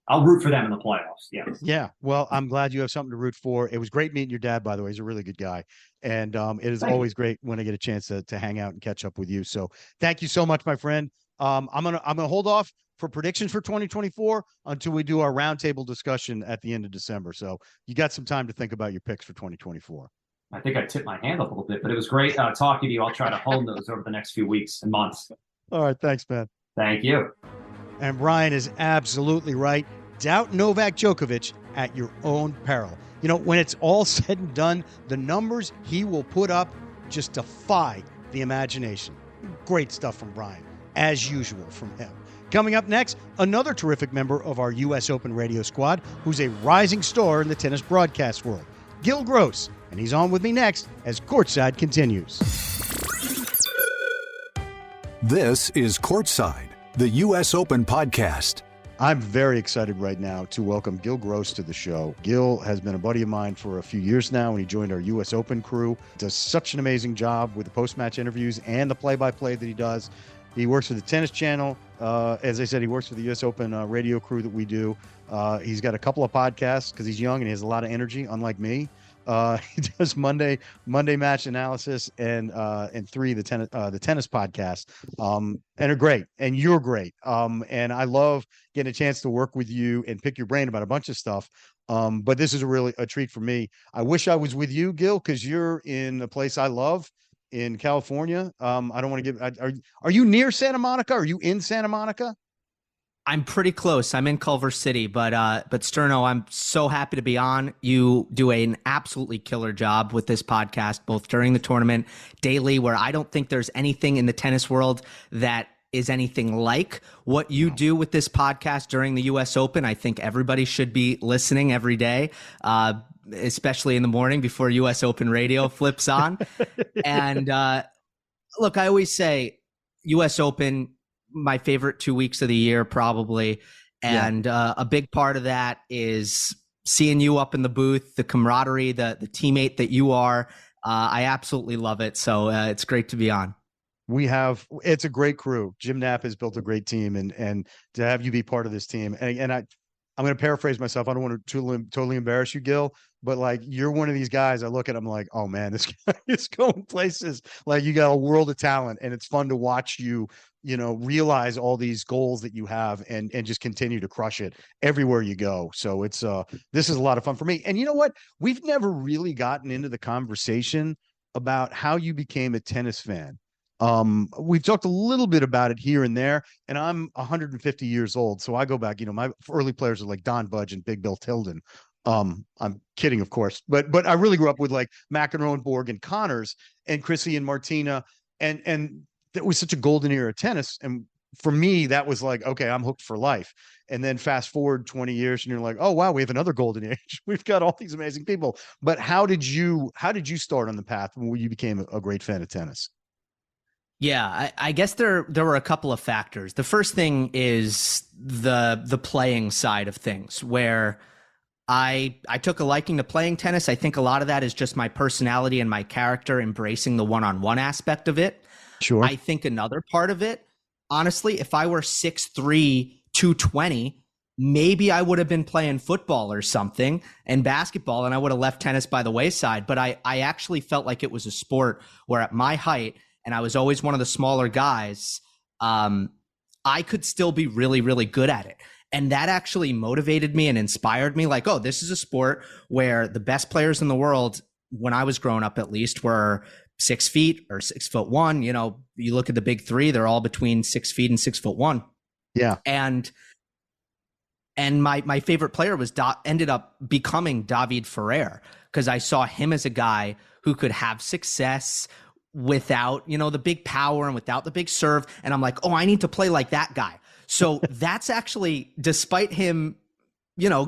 I'll root for them in the playoffs. Yeah. Yeah. Well, I'm glad you have something to root for. It was great meeting your dad, by the way. He's a really good guy. And it is always great when I get a chance to hang out and catch up with you. So thank you so much, my friend. I'm gonna hold off for predictions for 2024 until we do our roundtable discussion at the end of December. So you got some time to think about your picks for 2024. I think I tipped my hand a little bit, but it was great talking to you. I'll try to hone those over the next few weeks and months. All right. Thanks, man. Thank you. And Brian is absolutely right. Doubt Novak Djokovic at your own peril. When it's all said and done, the numbers he will put up just defy the imagination. Great stuff from Brian, as usual from him. Coming up next, another terrific member of our U.S. Open radio squad who's a rising star in the tennis broadcast world, Gil Gross. And he's on with me next as Courtside continues. This is Courtside, the U.S. Open podcast. I'm very excited right now to welcome Gil Gross to the show. Gil has been a buddy of mine for a few years now, and he joined our U.S. Open crew. Does such an amazing job with the post-match interviews and the play-by-play that he does. He works for the Tennis Channel. As I said, he works for the U.S. Open radio crew that we do. He's got a couple of podcasts because he's young and he has a lot of energy, unlike me. He does Monday match analysis and 3 the tennis podcast, and are great, and you're great. And I love getting a chance to work with you and pick your brain about a bunch of stuff. But this is a treat for me. I wish I was with you, Gil, because you're in a place I love in California. I don't want to give. Are you near Santa Monica? Are you in Santa Monica? I'm pretty close. I'm in Culver City, but Sterno, I'm so happy to be on. You do an absolutely killer job with this podcast, both during the tournament, daily, where I don't think there's anything in the tennis world that is anything like what you do with this podcast during the U.S. Open. I think everybody should be listening every day, especially in the morning before U.S. Open radio flips on. And look, I always say U.S. Open, my favorite 2 weeks of the year, probably. And a big part of that is seeing you up in the booth, the camaraderie, the teammate that you are. I absolutely love it. So it's great to be on. It's a great crew. Jim Knapp has built a great team, and to have you be part of this team. And I'm going to paraphrase myself. I don't want to totally embarrass you, Gil, but like, you're one of these guys I look at, I'm like, oh man, this guy is going places. Like, you got a world of talent, and it's fun to watch you, realize all these goals that you have and just continue to crush it everywhere you go. So this is a lot of fun for me. And you know what? We've never really gotten into the conversation about how you became a tennis fan. We've talked a little bit about it here and there, and I'm 150 years old. So I go back, my early players are like Don Budge and Big Bill Tilden. I'm kidding, of course, but I really grew up with like McEnroe and Borg and Connors and Chrissy and Martina. And that was such a golden era of tennis. And for me, that was like, okay, I'm hooked for life. And then fast forward 20 years and you're like, oh wow, we have another golden age. We've got all these amazing people. But how did you start on the path when you became a great fan of tennis? Yeah, I guess there were a couple of factors. The first thing is the playing side of things, where I took a liking to playing tennis. I think a lot of that is just my personality and my character embracing the one-on-one aspect of it. Sure. I think another part of it, honestly, if I were 6'3", 220, maybe I would have been playing football or something and basketball, and I would have left tennis by the wayside. But I actually felt like it was a sport where at my height, and I was always one of the smaller guys, I could still be really, really good at it. And that actually motivated me and inspired me. Like, oh, this is a sport where the best players in the world, when I was growing up at least, were 6 feet or 6'1". You look at the big three, they're all between 6 feet and 6'1". Yeah. And my favorite player ended up becoming David Ferrer, because I saw him as a guy who could have success without, the big power and without the big serve. And I'm like, oh, I need to play like that guy. So that's actually, despite him,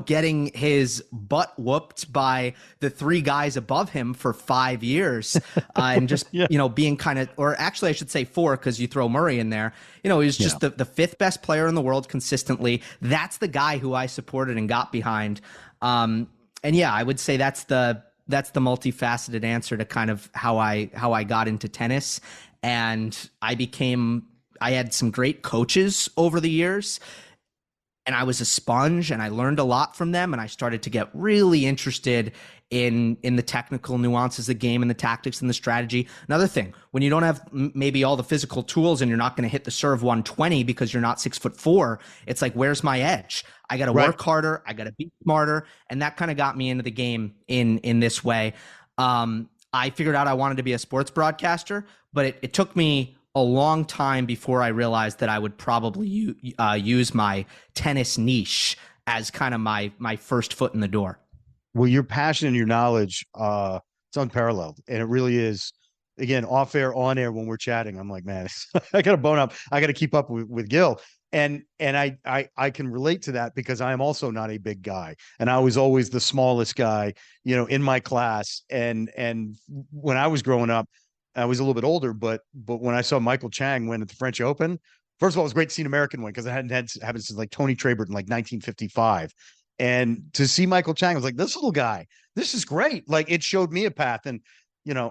getting his butt whooped by the three guys above him for 5 years and just, being kind of, or actually I should say 4, because you throw Murray in there, he was just the 5th best player in the world consistently. That's the guy who I supported and got behind. And yeah, I would say that's the multifaceted answer to kind of how I got into tennis. And I had some great coaches over the years, and I was a sponge, and I learned a lot from them. And I started to get really interested in the technical nuances of the game and the tactics and the strategy. Another thing, when you don't have maybe all the physical tools and you're not going to hit the serve 120 because you're not 6'4", it's like, where's my edge? I got to work harder. I got to be smarter. And that kind of got me into the game in this way. I figured out I wanted to be a sports broadcaster, but it took me a long time before I realized that I would probably use my tennis niche as kind of my first foot in the door. Well, your passion and your knowledge, it's unparalleled. And it really is, again, off air, on air, when we're chatting, I'm like, man, I got to bone up. I got to keep up with Gil. And I can relate to that because I am also not a big guy. And I was always the smallest guy, in my class. And when I was growing up, I was a little bit older, but when I saw Michael Chang win at the French Open, first of all, it was great to see an American win because it hadn't happened since like Tony Trabert in like 1955. And to see Michael Chang, I was like, this little guy, this is great. Like, it showed me a path. And,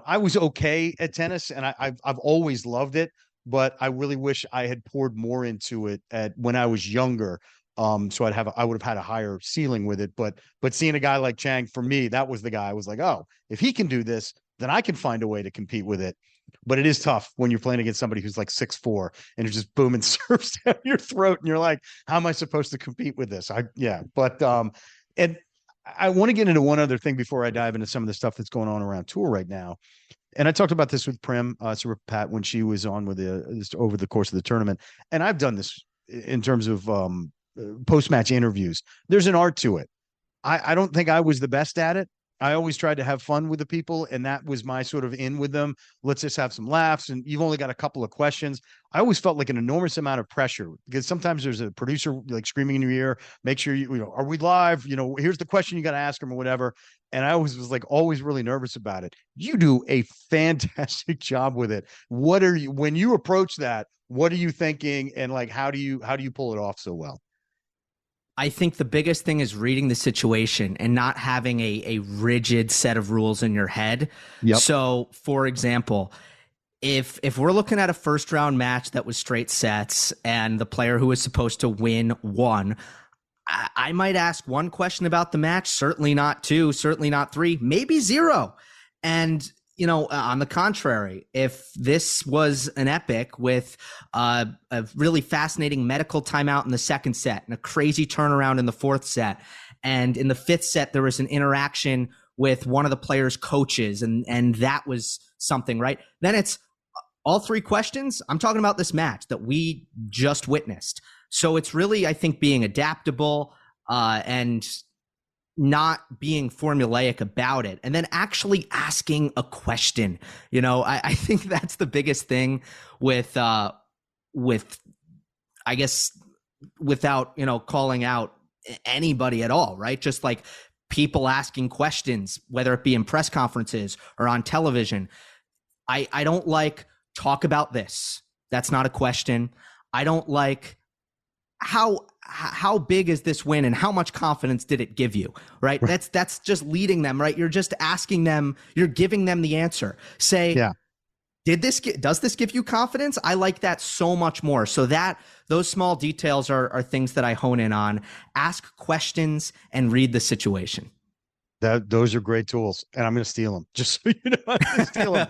I was okay at tennis, and I've always loved it, but I really wish I had poured more into it when I was younger. So I would have had a higher ceiling with it. But seeing a guy like Chang, for me, that was the guy. I was like, oh, if he can do this, then I can find a way to compete with it. But it is tough when you're playing against somebody who's like 6'4" and you're just booming serves down your throat, and you're like, how am I supposed to compete with this? And I want to get into one other thing before I dive into some of the stuff that's going on around tour right now. And I talked about this with Prim, Pat, when she was on with over the course of the tournament. And I've done this in terms of post-match interviews. There's an art to it. I don't think I was the best at it. I always tried to have fun with the people, and that was my sort of in with them. Let's just have some laughs, and you've only got a couple of questions. I always felt like an enormous amount of pressure because sometimes there's a producer like screaming in your ear, make sure are we live? Here's the question you got to ask them or whatever. And I always was like always really nervous about it. You do a fantastic job with it. When you approach that, what are you thinking? And like, how do you pull it off so well? I think the biggest thing is reading the situation and not having a rigid set of rules in your head. Yep. So, for example, if we're looking at a first round match that was straight sets and the player who was supposed to win won, I might ask one question about the match, certainly not 2, certainly not 3, maybe 0. And on the contrary, if this was an epic with a really fascinating medical timeout in the second set and a crazy turnaround in the fourth set, and in the fifth set, there was an interaction with one of the players' coaches, and that was something, right? Then it's all 3 questions. I'm talking about this match that we just witnessed. So it's really, I think, being adaptable and not being formulaic about it, and then actually asking a question. I think that's the biggest thing with I guess, without, calling out anybody at all, right? Just like people asking questions, whether it be in press conferences or on television. I don't like, talk about this. That's not a question. I don't like, how big is this win and how much confidence did it give you, right? That's just leading them, right? You're just asking them, you're giving them the answer. Say, yeah, does this give you confidence? I like that so much more. So those small details are things that I hone in on. Ask questions and read the situation. Those are great tools, and I'm going to steal them. Just so you know, I'm going to steal them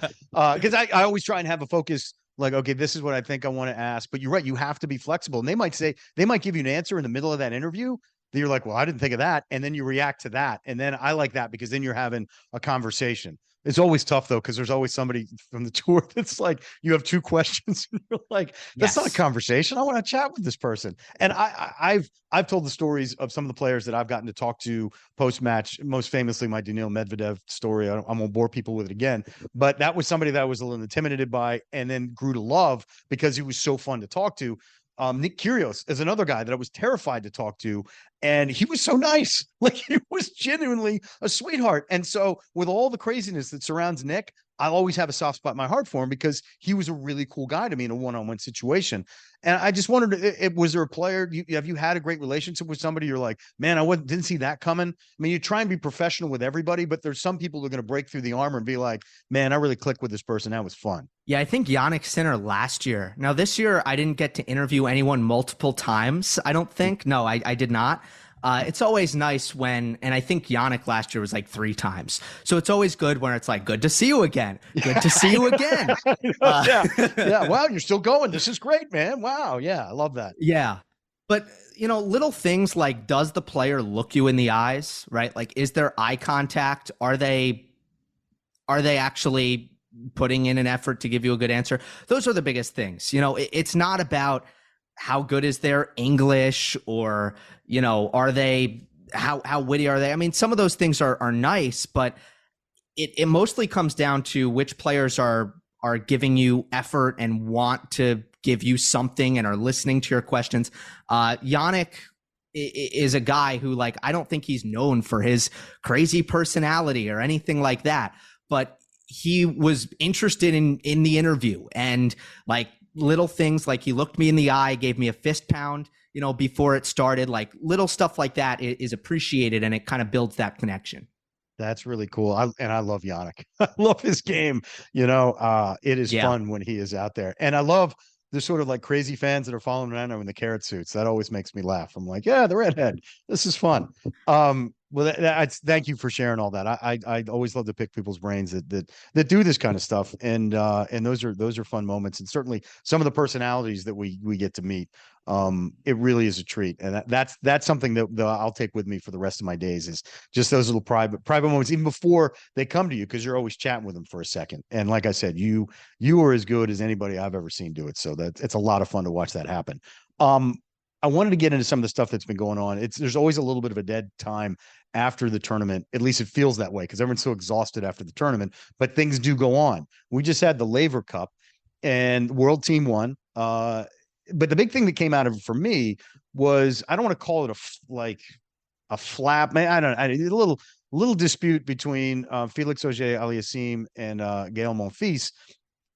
because I always try and have a focus. Like, okay, this is what I think I want to ask, but you're right. You have to be flexible. And they might give you an answer in the middle of that interview that you're like, well, I didn't think of that. And then you react to that. And then I like that because then you're having a conversation. It's always tough though, because there's always somebody from the tour that's like, you have two questions, and you're like, that's not a conversation. I want to chat with this person. And I've told the stories of some of the players that I've gotten to talk to post match. Most famously, my Daniil Medvedev story. I won't bore people with it again, but that was somebody that I was a little intimidated by, and then grew to love because he was so fun to talk to. Nick Kyrgios is another guy that I was terrified to talk to, and he was so nice. Like, he was genuinely a sweetheart. And so with all the craziness that surrounds Nick, I'll always have a soft spot in my heart for him because he was a really cool guy to me in a one-on-one situation. And I just wondered, was there a player, have you had a great relationship with somebody you're like, man, didn't see that coming? I mean, you try and be professional with everybody, but there's some people who are going to break through the armor and be like, man, I really clicked with this person. That was fun. Yeah, I think Yannick Sinner last year. Now, this year, I didn't get to interview anyone multiple times, I don't think. No, I did not. It's always nice when, and I think Yannick last year was like 3 times. So it's always good when it's like, good to see you again. Good to see you again. Yeah. Wow. You're still going. This is great, man. Wow. Yeah. I love that. Yeah. But, little things like, does the player look you in the eyes, right? Like, is there eye contact? Are they actually putting in an effort to give you a good answer? Those are the biggest things. It's not about how good is their English, or, are they, how witty are they? I mean, some of those things are nice, but it mostly comes down to which players are giving you effort and want to give you something and are listening to your questions. Yannick is a guy who, like, I don't think he's known for his crazy personality or anything like that, but he was interested in the interview, and like little things like he looked me in the eye, gave me a fist pound, before it started. Like, little stuff like that is appreciated, and it kind of builds that connection. That's really cool. I love Yannick. I love his game. It is fun when he is out there. And I love the sort of like crazy fans that are following around him in the carrot suits. That always makes me laugh. I'm like, yeah, the redhead. This is fun. Well, thank you for sharing all that. I always love to pick people's brains that do this kind of stuff, and those are fun moments, and certainly some of the personalities that we get to meet. It really is a treat, and that's something that I'll take with me for the rest of my days, is just those little private moments, even before they come to you, because you're always chatting with them for a second. And like I said, you are as good as anybody I've ever seen do it. So it's a lot of fun to watch that happen. I wanted to get into some of the stuff that's been going on. There's always a little bit of a dead time after the tournament. At least it feels that way, because everyone's so exhausted after the tournament, but things do go on. We just had the Laver Cup, and World Team won. But the big thing that came out of it for me was, I don't want to call it a flap. I don't know, a little dispute between Felix Auger-Aliassime and Gael Monfils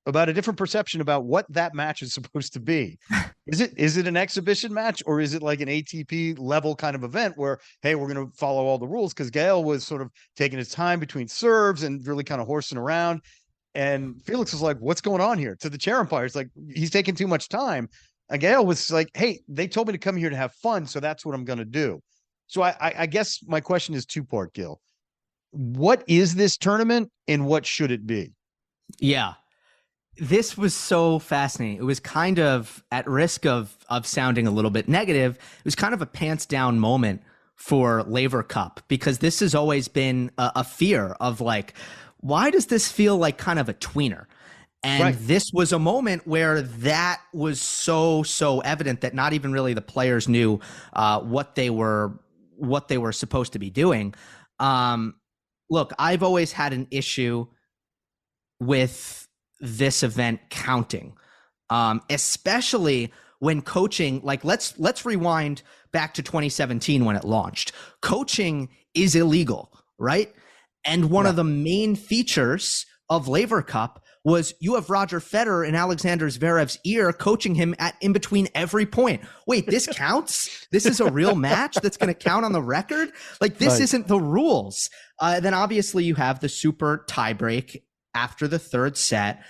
about a different perception about what that match is supposed to be. Is it an exhibition match, or is it like an ATP level kind of event where, hey, we're going to follow all the rules? Because Gael was sort of taking his time between serves and really kind of horsing around. And Felix was like, what's going on here? To the chair umpires, like, he's taking too much time. And Gael was like, hey, they told me to come here to have fun, so that's what I'm going to do. So I guess my question is two-part, Gil. What is this tournament, and what should it be? Yeah. This was so fascinating. It was kind of, at risk of sounding a little bit negative, it was kind of a pants down moment for Laver Cup, because this has always been a fear of, like, why does this feel like kind of a tweener? And this was a moment where that was so evident that not even really the players knew what they were supposed to be doing. Look, I've always had an issue with this event counting, especially when coaching, like, let's rewind back to 2017 when it launched. Coaching is illegal, right? And one of the main features of Laver Cup was you have Roger Federer in Alexander Zverev's ear coaching him in between every point. Wait, this counts? This is a real match that's going to count on the record? Like, this isn't the rules. Then obviously you have the super tiebreak after the third set,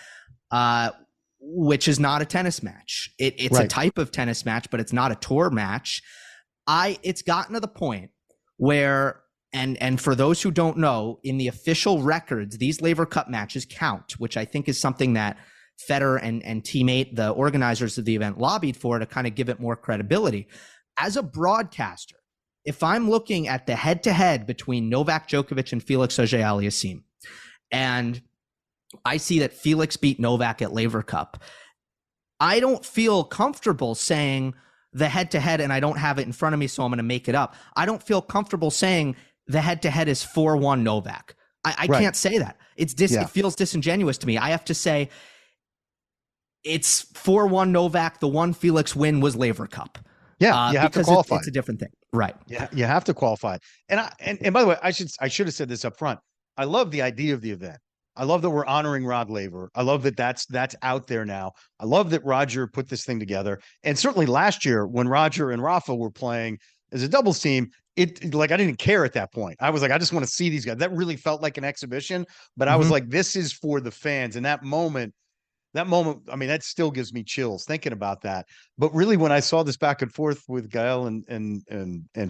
which is not a tennis match. It's a type of tennis match, but it's not a tour match. It's gotten to the point where, and for those who don't know, in the official records, these Laver Cup matches count, which I think is something that Federer and teammate, the organizers of the event, lobbied for to kind of give it more credibility. As a broadcaster, if I'm looking at the head-to-head between Novak Djokovic and Felix Auger-Aliassime, and I see that Felix beat Novak at Laver Cup. I don't feel comfortable saying the head-to-head, and I don't have it in front of me, so I'm going to make it up. I don't feel comfortable saying the head-to-head is 4-1 Novak. I can't say that. It feels disingenuous to me. I have to say it's 4-1 Novak. The one Felix win was Laver Cup. Yeah, you have to qualify. It's a different thing. Right. Yeah, you have to qualify. And by the way, I should have said this up front. I love the idea of the event. I love that we're honoring Rod Laver. I love that that's out there now. I love that Roger put this thing together. And certainly last year when Roger and Rafa were playing as a doubles team, I didn't care at that point. I was like, I just want to see these guys. That really felt like an exhibition, but I was like, this is for the fans. And that moment, I mean, that still gives me chills thinking about that. But really, when I saw this back and forth with Gael and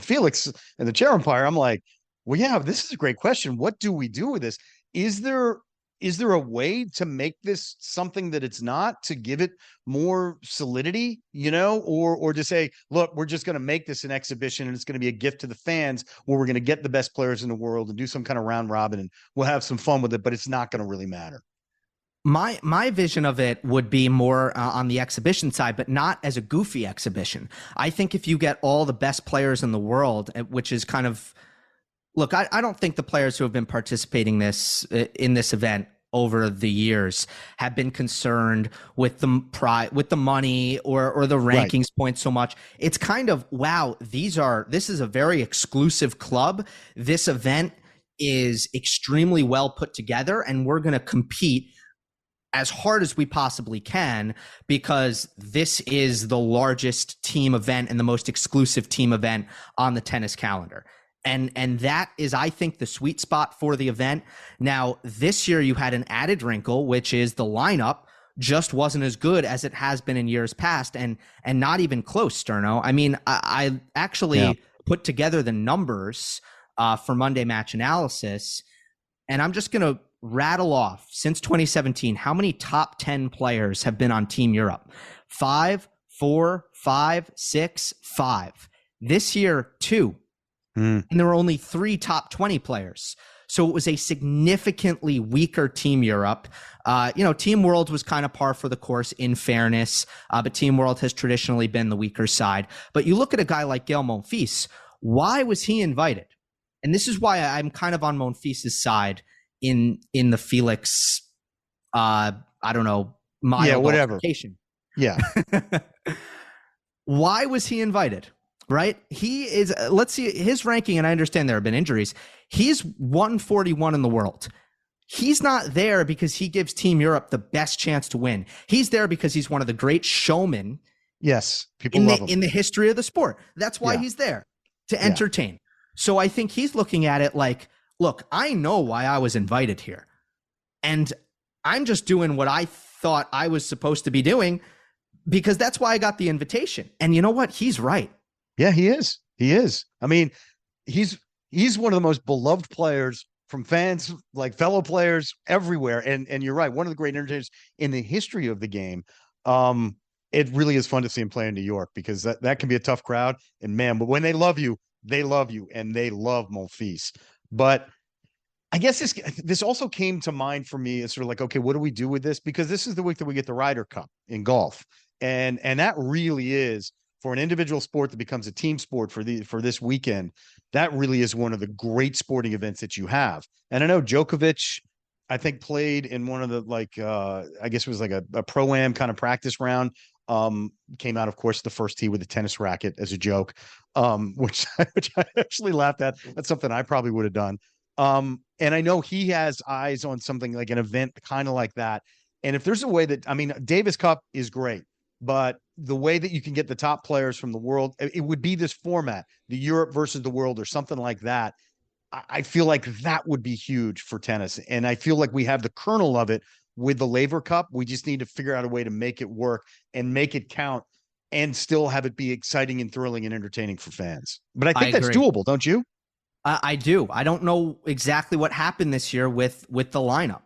Felix and the chair umpire, I'm like, well, yeah, this is a great question. What do we do with this? Is there a way to make this something that it's not, to give it more solidity, or to say, look, we're just going to make this an exhibition and it's going to be a gift to the fans where we're going to get the best players in the world and do some kind of round robin and we'll have some fun with it, but it's not going to really matter. My vision of it would be more on the exhibition side, but not as a goofy exhibition. I think if you get all the best players in the world, which is kind of, look, I don't think the players who have been participating in this event over the years have been concerned with the money or the rankings points so much. It's kind of, wow, this is a very exclusive club. This event is extremely well put together, and we're going to compete as hard as we possibly can because this is the largest team event and the most exclusive team event on the tennis calendar. And that is, I think, the sweet spot for the event. Now, this year you had an added wrinkle, which is the lineup just wasn't as good as it has been in years past, and not even close, Sterno. I mean, I actually put together the numbers for Monday Match Analysis, and I'm just going to rattle off, since 2017, how many top 10 players have been on Team Europe? 5, 4, 5, 6, 5. This year, 2. And there were only 3 top 20 players. So it was a significantly weaker Team Europe. Team World was kind of par for the course, in fairness, but Team World has traditionally been the weaker side. But you look at a guy like Gael Monfils, why was he invited? And this is why I'm kind of on Monfils' side in the Felix, mile qualification. Yeah. Why was he invited? Right? He is, let's see his ranking, and I understand there have been injuries. He's 141 in the world. He's not there because he gives Team Europe the best chance to win. He's there because he's one of the great showmen. Yes, people love him. In the history of the sport. That's why he's there, to entertain. So I think he's looking at it like, look, I know why I was invited here, and I'm just doing what I thought I was supposed to be doing because that's why I got the invitation. And you know what? He's right. Yeah, he is. He is. I mean, he's one of the most beloved players from fans, like fellow players everywhere. And you're right. One of the great entertainers in the history of the game. It really is fun to see him play in New York because that can be a tough crowd. And man, but when they love you, and they love Monfils. But I guess this also came to mind for me as sort of like, okay, what do we do with this? Because this is the week that we get the Ryder Cup in golf. And that really is, for an individual sport that becomes a team sport for this weekend, that really is one of the great sporting events that you have. And I know Djokovic, I think, played in one of the, I guess it was like a pro-am kind of practice round. Came out, of course, the first tee with a tennis racket as a joke, which I actually laughed at. That's something I probably would have done. And I know he has eyes on something like an event kind of like that. And if there's a way that, I mean, Davis Cup is great, but the way that you can get the top players from the world, it would be this format, the Europe versus the world or something like that. I feel like that would be huge for tennis. And I feel like we have the kernel of it with the Laver Cup. We just need to figure out a way to make it work and make it count and still have it be exciting and thrilling and entertaining for fans. But I think that's doable, don't you? I do. I don't know exactly what happened this year with the lineup.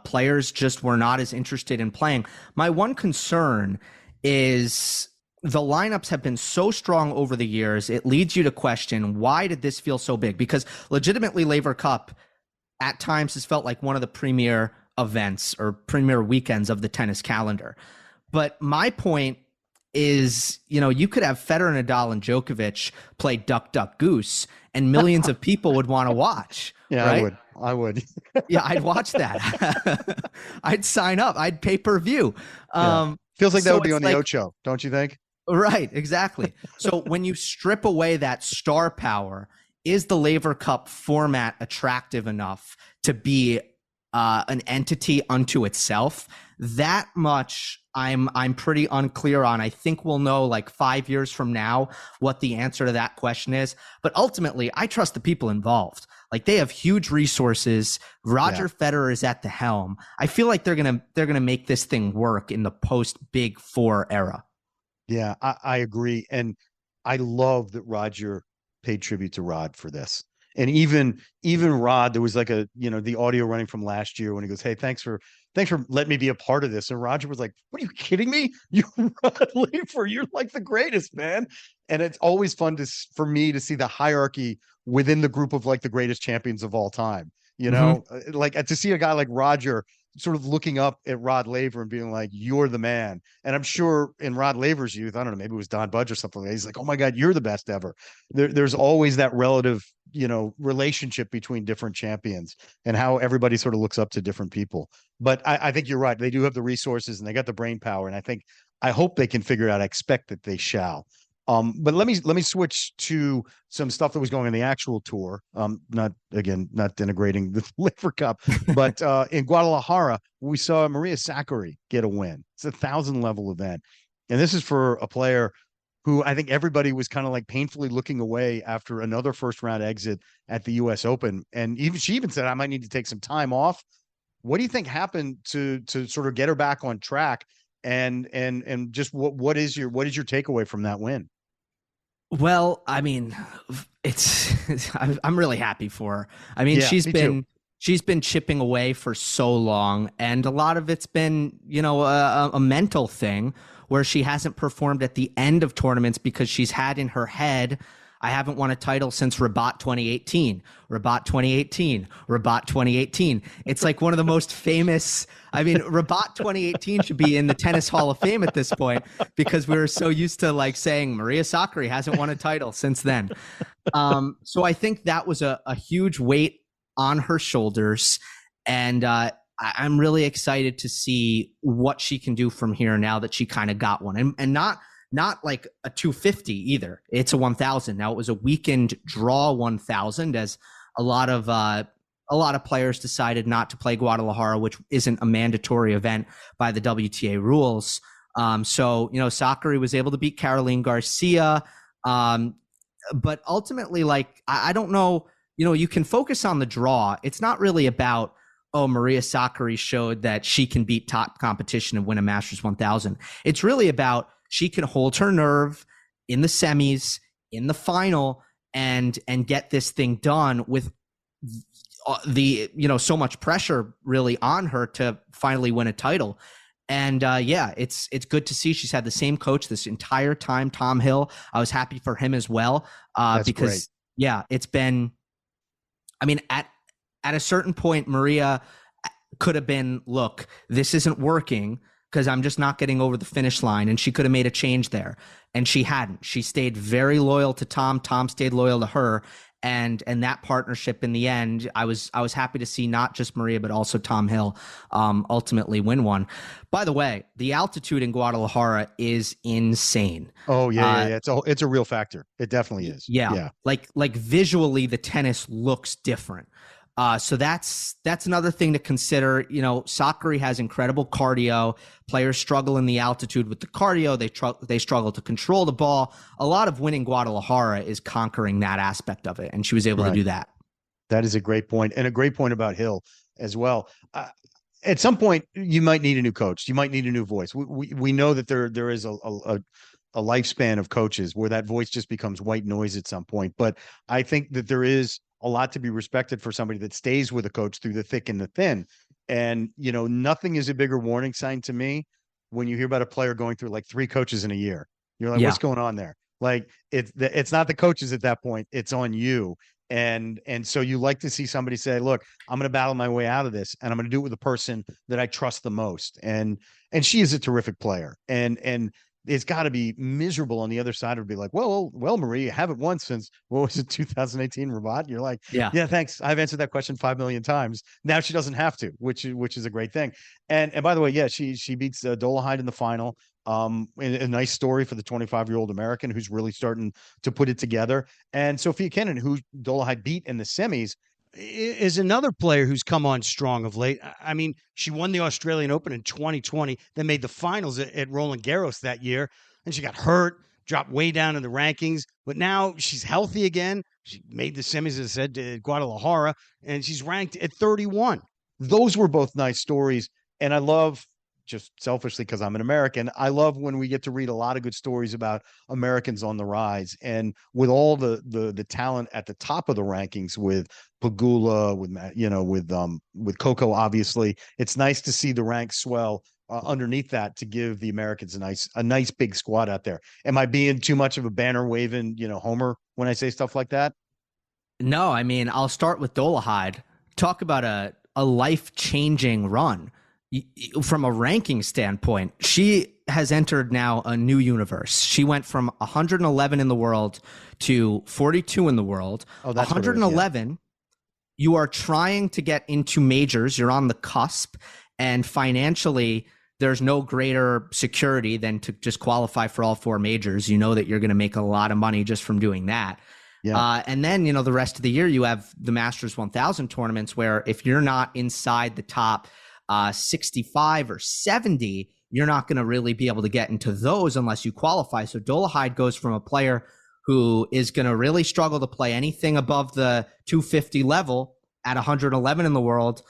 Players just were not as interested in playing. My one concern is the lineups have been so strong over the years. It leads you to question, why did this feel so big? Because legitimately, Laver Cup, at times has felt like one of the premier events or premier weekends of the tennis calendar. But my point is, you could have Federer, Nadal, and Djokovic play Duck, Duck, Goose, and millions of people would want to watch. Yeah, right? I would. Yeah, I'd watch that. I'd sign up. I'd pay per view. Feels like that so would be it's on the Ocho, don't you think? Right, exactly. So when you strip away that star power, is the Laver Cup format attractive enough to be an entity unto itself? That much I'm pretty unclear on. I think we'll know like 5 years from now what the answer to that question is. But ultimately, I trust the people involved. Like, they have huge resources. Roger Federer is at the helm. I feel like they're gonna make this thing work in the post Big Four era. Yeah, I agree. And I love that Roger paid tribute to Rod for this. And even Rod, there was like the audio running from last year when he goes, "Hey, thanks for letting me be a part of this." And Roger was like, "What, are you kidding me? You Rod Laver, you're like the greatest, man." And it's always fun for me to see the hierarchy within the group of like the greatest champions of all time. Like to see a guy like Roger sort of looking up at Rod Laver and being like, "You're the man." And I'm sure in Rod Laver's youth, I don't know, maybe it was Don Budge or something like that, he's like, "Oh my God, you're the best ever." There's always that relative, relationship between different champions and how everybody sort of looks up to different people. But I think you're right. They do have the resources and they got the brain power. And I hope they can figure it out. I expect that they shall. But let me switch to some stuff that was going on the actual tour. Not denigrating the Laver Cup, but in Guadalajara, we saw Maria Sakkari get a win. It's a 1,000 level event. And this is for a player who I think everybody was kind of like painfully looking away after another first round exit at the US Open. And she even said, "I might need to take some time off." What do you think happened to sort of get her back on track? And just what is your takeaway from that win? Well, I mean, I'm really happy for her. I mean, she's been chipping away for so long, and a lot of it's been, a mental thing where she hasn't performed at the end of tournaments because she's had in her head, "I haven't won a title since Rabat 2018, Rabat 2018, Rabat 2018. It's like one of the most famous. I mean, Rabat 2018 should be in the Tennis Hall of Fame at this point because we were so used to like saying Maria Sakkari hasn't won a title since then. So I think that was a huge weight on her shoulders. And I'm really excited to see what she can do from here now that she kind of got one. And not like a 250 either. It's a 1,000. Now, it was a weekend draw 1,000 as a lot of players decided not to play Guadalajara, which isn't a mandatory event by the WTA rules. So Sakkari was able to beat Caroline Garcia. But ultimately, like, I don't know, you can focus on the draw. It's not really about, oh, Maria Sakkari showed that she can beat top competition and win a Masters 1000. It's really about she can hold her nerve in the semis, in the final, and get this thing done with the so much pressure really on her to finally win a title. And it's good to see she's had the same coach this entire time, Tom Hill. I was happy for him as well because great. It's been. I mean, at a certain point, Maria could have been, look, this isn't working because I'm just not getting over the finish line. And she could have made a change there. And she hadn't. She stayed very loyal to Tom. Tom stayed loyal to her. And that partnership in the end, I was happy to see not just Maria, but also Tom Hill ultimately win one. By the way, the altitude in Guadalajara is insane. Oh, yeah. It's a real factor. It definitely is. Yeah. Like visually, the tennis looks different. So that's another thing to consider. Sakkari has incredible cardio. Players struggle in the altitude with the cardio. They struggle to control the ball. A lot of winning Guadalajara is conquering that aspect of it, and she was able to do that. That is a great point, and a great point about Hill as well. At some point, you might need a new coach. You might need a new voice. We know that there is a lifespan of coaches where that voice just becomes white noise at some point. But I think that there is a lot to be respected for somebody that stays with a coach through the thick and the thin. And, nothing is a bigger warning sign to me when you hear about a player going through like 3 coaches in a year. You're like, what's going on there? Like, it's not the coaches at that point. It's on you. And so you like to see somebody say, look, I'm going to battle my way out of this, and I'm going to do it with the person that I trust the most. And she is a terrific player. And it's got to be miserable on the other side to be like, well, Marie, you haven't won since, what was it, 2018 Rabat? You're like, yeah, thanks. I've answered that question 5 million times. Now she doesn't have to, which is a great thing. And by the way, yeah, she beats Dolehide in the final. A nice story for the 25-year-old American who's really starting to put it together. And Sophia Kenin, who Dolehide beat in the semis, is another player who's come on strong of late. I mean, she won the Australian Open in 2020, then made the finals at Roland Garros that year, and she got hurt, dropped way down in the rankings, but now she's healthy again. She made the semis, as I said, to Guadalajara, and she's ranked at 31. Those were both nice stories, and I love, just selfishly because I'm an American, I love when we get to read a lot of good stories about Americans on the rise. And with all the talent at the top of the rankings, with Pegula, with Coco, obviously, it's nice to see the ranks swell underneath that to give the Americans a nice big squad out there. Am I being too much of a banner waving, homer when I say stuff like that? No, I mean, I'll start with Dolehide. Talk about a life-changing run. From a ranking standpoint, she has entered now a new universe. She went from 111 in the world to 42 in the world. Oh, that's 111. You are trying to get into majors. You're on the cusp, and financially, there's no greater security than to just qualify for all 4 majors. You know that you're going to make a lot of money just from doing that. Yeah. And then, the rest of the year, you have the Masters 1000 tournaments where if you're not inside the top 65 or 70, you're not going to really be able to get into those unless you qualify. So Dolehide goes from a player who is going to really struggle to play anything above the 250 level at 111 in the world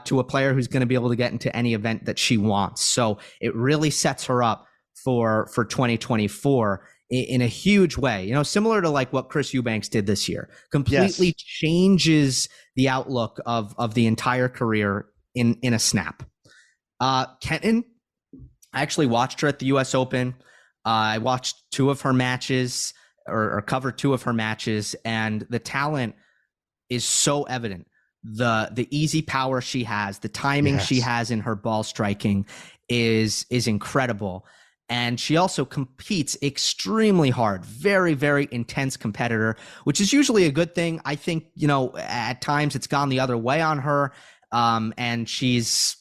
to a player who's going to be able to get into any event that she wants. So it really sets her up for 2024 in a huge way, similar to like what Chris Eubanks did this year. Completely changes the outlook of the entire career in a snap. Kenin, I actually watched her at the U.S. Open. I watched 2 of her matches or covered 2 of her matches, and the talent is so evident. The easy power she has, the timing she has in her ball striking is incredible. And she also competes extremely hard, very, very intense competitor, which is usually a good thing. I think, at times it's gone the other way on her. And she's,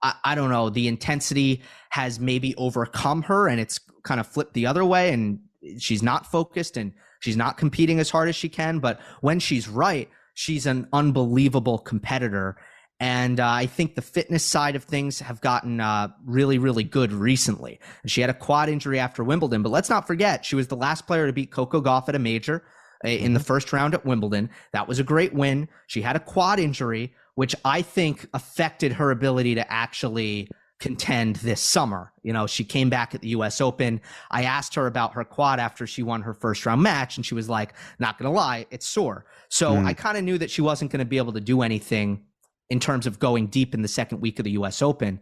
I don't know, the intensity has maybe overcome her and it's kind of flipped the other way, and she's not focused and she's not competing as hard as she can. But when she's right, she's an unbelievable competitor. And I think the fitness side of things have gotten really, really good recently. And she had a quad injury after Wimbledon, but let's not forget, she was the last player to beat Coco Gauff at a major in the first round at Wimbledon. That was a great win. She had a quad injury, which I think affected her ability to actually contend this summer. She came back at the US Open. I asked her about her quad after she won her first round match, and she was like, not going to lie, it's sore. So I kind of knew that she wasn't going to be able to do anything in terms of going deep in the second week of the US Open.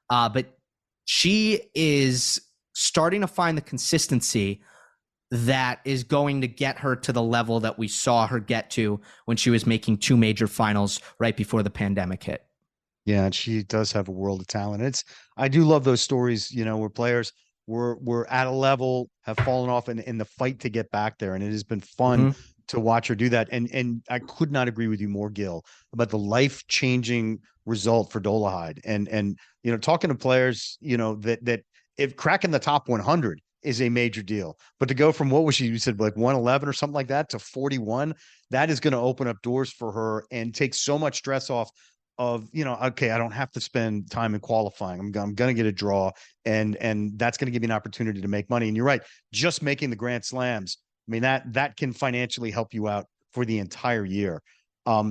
But she is starting to find the consistency that is going to get her to the level that we saw her get to when she was making 2 major finals right before the pandemic hit. Yeah, and she does have a world of talent. I do love those stories, where players were at a level, have fallen off in the fight to get back there. And it has been fun to watch her do that. And I could not agree with you more, Gil, about the life-changing result for Dolehide. And talking to players, that if cracking the top 100 is a major deal, but to go from, what was she, you said like 111 or something like that, to 41, that is going to open up doors for her and take so much stress off of, okay, I don't have to spend time in qualifying. I'm going to get a draw, and that's going to give me an opportunity to make money. And you're right, just making the Grand Slams, I mean, that can financially help you out for the entire year.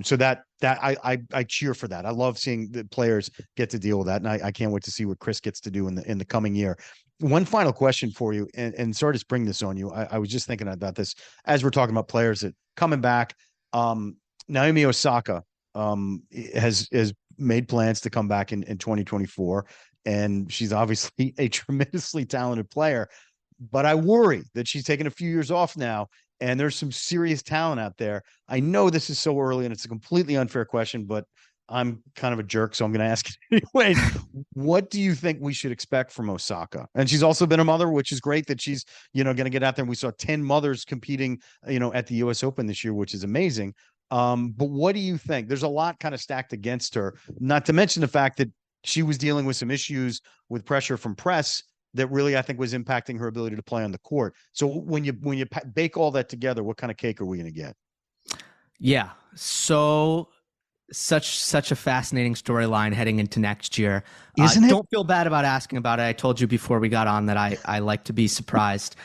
So that I cheer for that. I love seeing the players get to deal with that, and I can't wait to see what Chris gets to do in the coming year. One final question for you, and sorry to spring this on you. I was just thinking about this as we're talking about players that coming back. Naomi Osaka has made plans to come back in 2024, and she's obviously a tremendously talented player. But I worry that she's taken a few years off now, and there's some serious talent out there. I know this is so early and it's a completely unfair question, but I'm kind of a jerk, so I'm going to ask it anyway. What do you think we should expect from Osaka? And she's also been a mother, which is great that she's, going to get out there. And we saw 10 mothers competing, at the US Open this year, which is amazing. But what do you think? There's a lot kind of stacked against her, not to mention the fact that she was dealing with some issues with pressure from press that really, I think, was impacting her ability to play on the court. So when you bake all that together, what kind of cake are we going to get? Yeah. So such a fascinating storyline heading into next year. Isn't it? Don't feel bad about asking about it. I told you before we got on that I like to be surprised.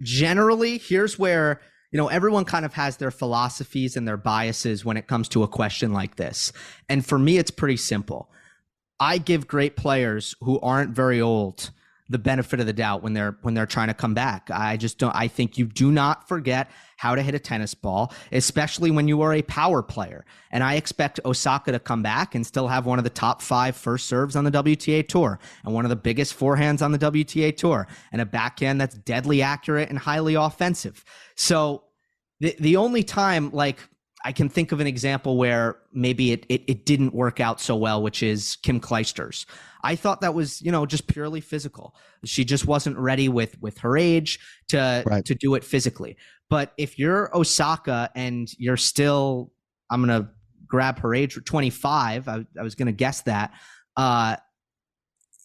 Generally, here's where, everyone kind of has their philosophies and their biases when it comes to a question like this. And for me, it's pretty simple. I give great players who aren't very old the benefit of the doubt when they're trying to come back. I think you do not forget how to hit a tennis ball, especially when you are a power player. And I expect Osaka to come back and still have one of the top 5 first serves on the WTA Tour and one of the biggest forehands on the WTA Tour and a backhand that's deadly accurate and highly offensive. So the only time, like, I can think of an example where maybe it didn't work out so well, which is Kim Clijsters. I thought that was, just purely physical. She just wasn't ready with her age to do it physically. But if you're Osaka and you're still, I'm going to grab her age, 25, I was going to guess that,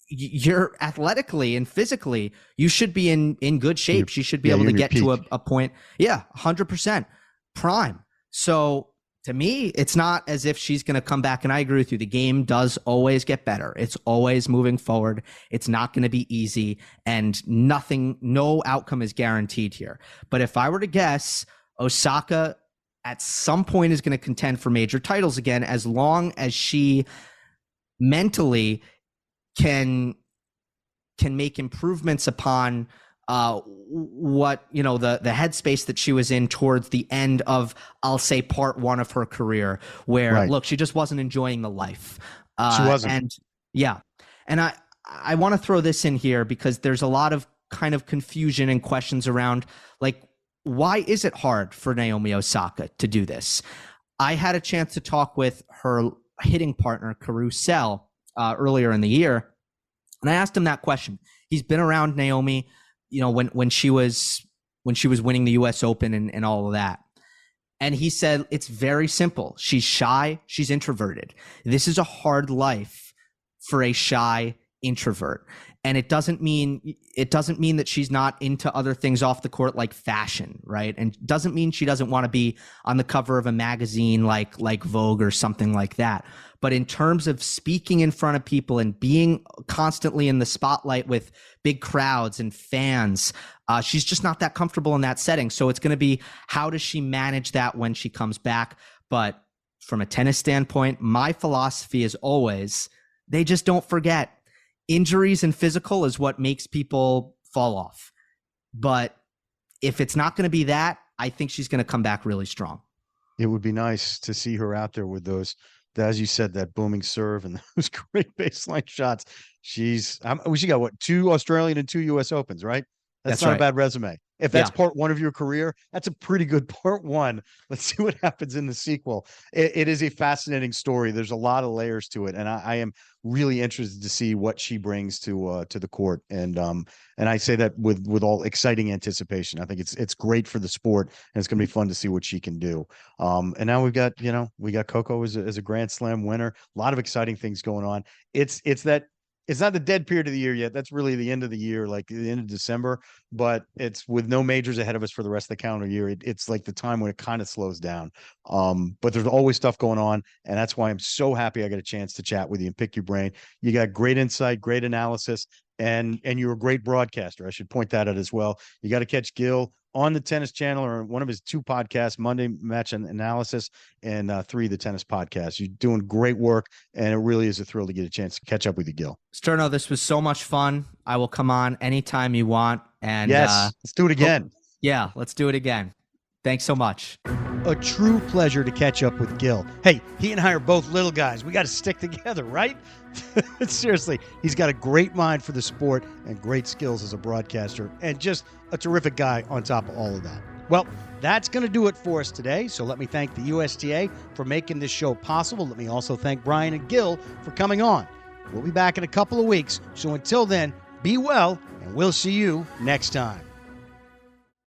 you're athletically and physically, you should be in good shape. She should be able to get to a point. Yeah, 100% prime. So to me, it's not as if she's going to come back. And I agree with you. The game does always get better. It's always moving forward. It's not going to be easy, and no outcome is guaranteed here. But if I were to guess, Osaka at some point is going to contend for major titles again, as long as she mentally can make improvements upon what, the headspace that she was in towards the end of, I'll say, part 1 of her career, where look, she just wasn't enjoying the life. She wasn't. And yeah. And I want to throw this in here because there's a lot of kind of confusion and questions around, like, why is it hard for Naomi Osaka to do this? I had a chance to talk with her hitting partner, Karu Sell, earlier in the year. And I asked him that question. He's been around Naomi, when she was winning the US Open and all of that. And he said, it's very simple. She's shy. She's introverted. This is a hard life for a shy introvert. And it doesn't mean that she's not into other things off the court, like fashion, right? And doesn't mean she doesn't want to be on the cover of a magazine like Vogue or something like that. But in terms of speaking in front of people and being constantly in the spotlight with big crowds and fans, she's just not that comfortable in that setting. So it's going to be, how does she manage that when she comes back? But from a tennis standpoint, my philosophy is always, they just don't forget. Injuries and physical is what makes people fall off. But if it's not going to be that, I think she's going to come back really strong. It would be nice to see her out there with those, as you said, that booming serve and those great baseline shots. She got 2 Australian and 2 US Opens, right? That's not right. A bad resume. If that's part 1 of your career, that's a pretty good part 1. Let's see what happens in the sequel. It is a fascinating story. There's a lot of layers to it, and I am really interested to see what she brings to the court. And I say that with all exciting anticipation. I think it's great for the sport, and it's going to be fun to see what she can do. And now we got Coco as a Grand Slam winner. A lot of exciting things going on. It's not the dead period of the year yet. That's really the end of the year, like the end of December, but it's with no majors ahead of us for the rest of the calendar year. It's like the time when it kind of slows down. But there's always stuff going on. And that's why I'm so happy I got a chance to chat with you and pick your brain. You got great insight, great analysis, and you're a great broadcaster. I should point that out as well. You got to catch Gil on the Tennis Channel or one of his 2 podcasts, Monday Match and Analysis, and 3, the Tennis Podcast. You're doing great work, and it really is a thrill to get a chance to catch up with you, Gil. Sterno, this was so much fun. I will come on anytime you want. And yes, let's do it again. Yeah, let's do it again. Thanks so much. a true pleasure to catch up with Gil. Hey, he and I are both little guys. We got to stick together, right? Seriously, he's got a great mind for the sport and great skills as a broadcaster and just a terrific guy on top of all of that. Well, that's going to do it for us today. So let me thank the USTA for making this show possible. Let me also thank Brian and Gil for coming on. We'll be back in a couple of weeks. So until then, be well, and we'll see you next time.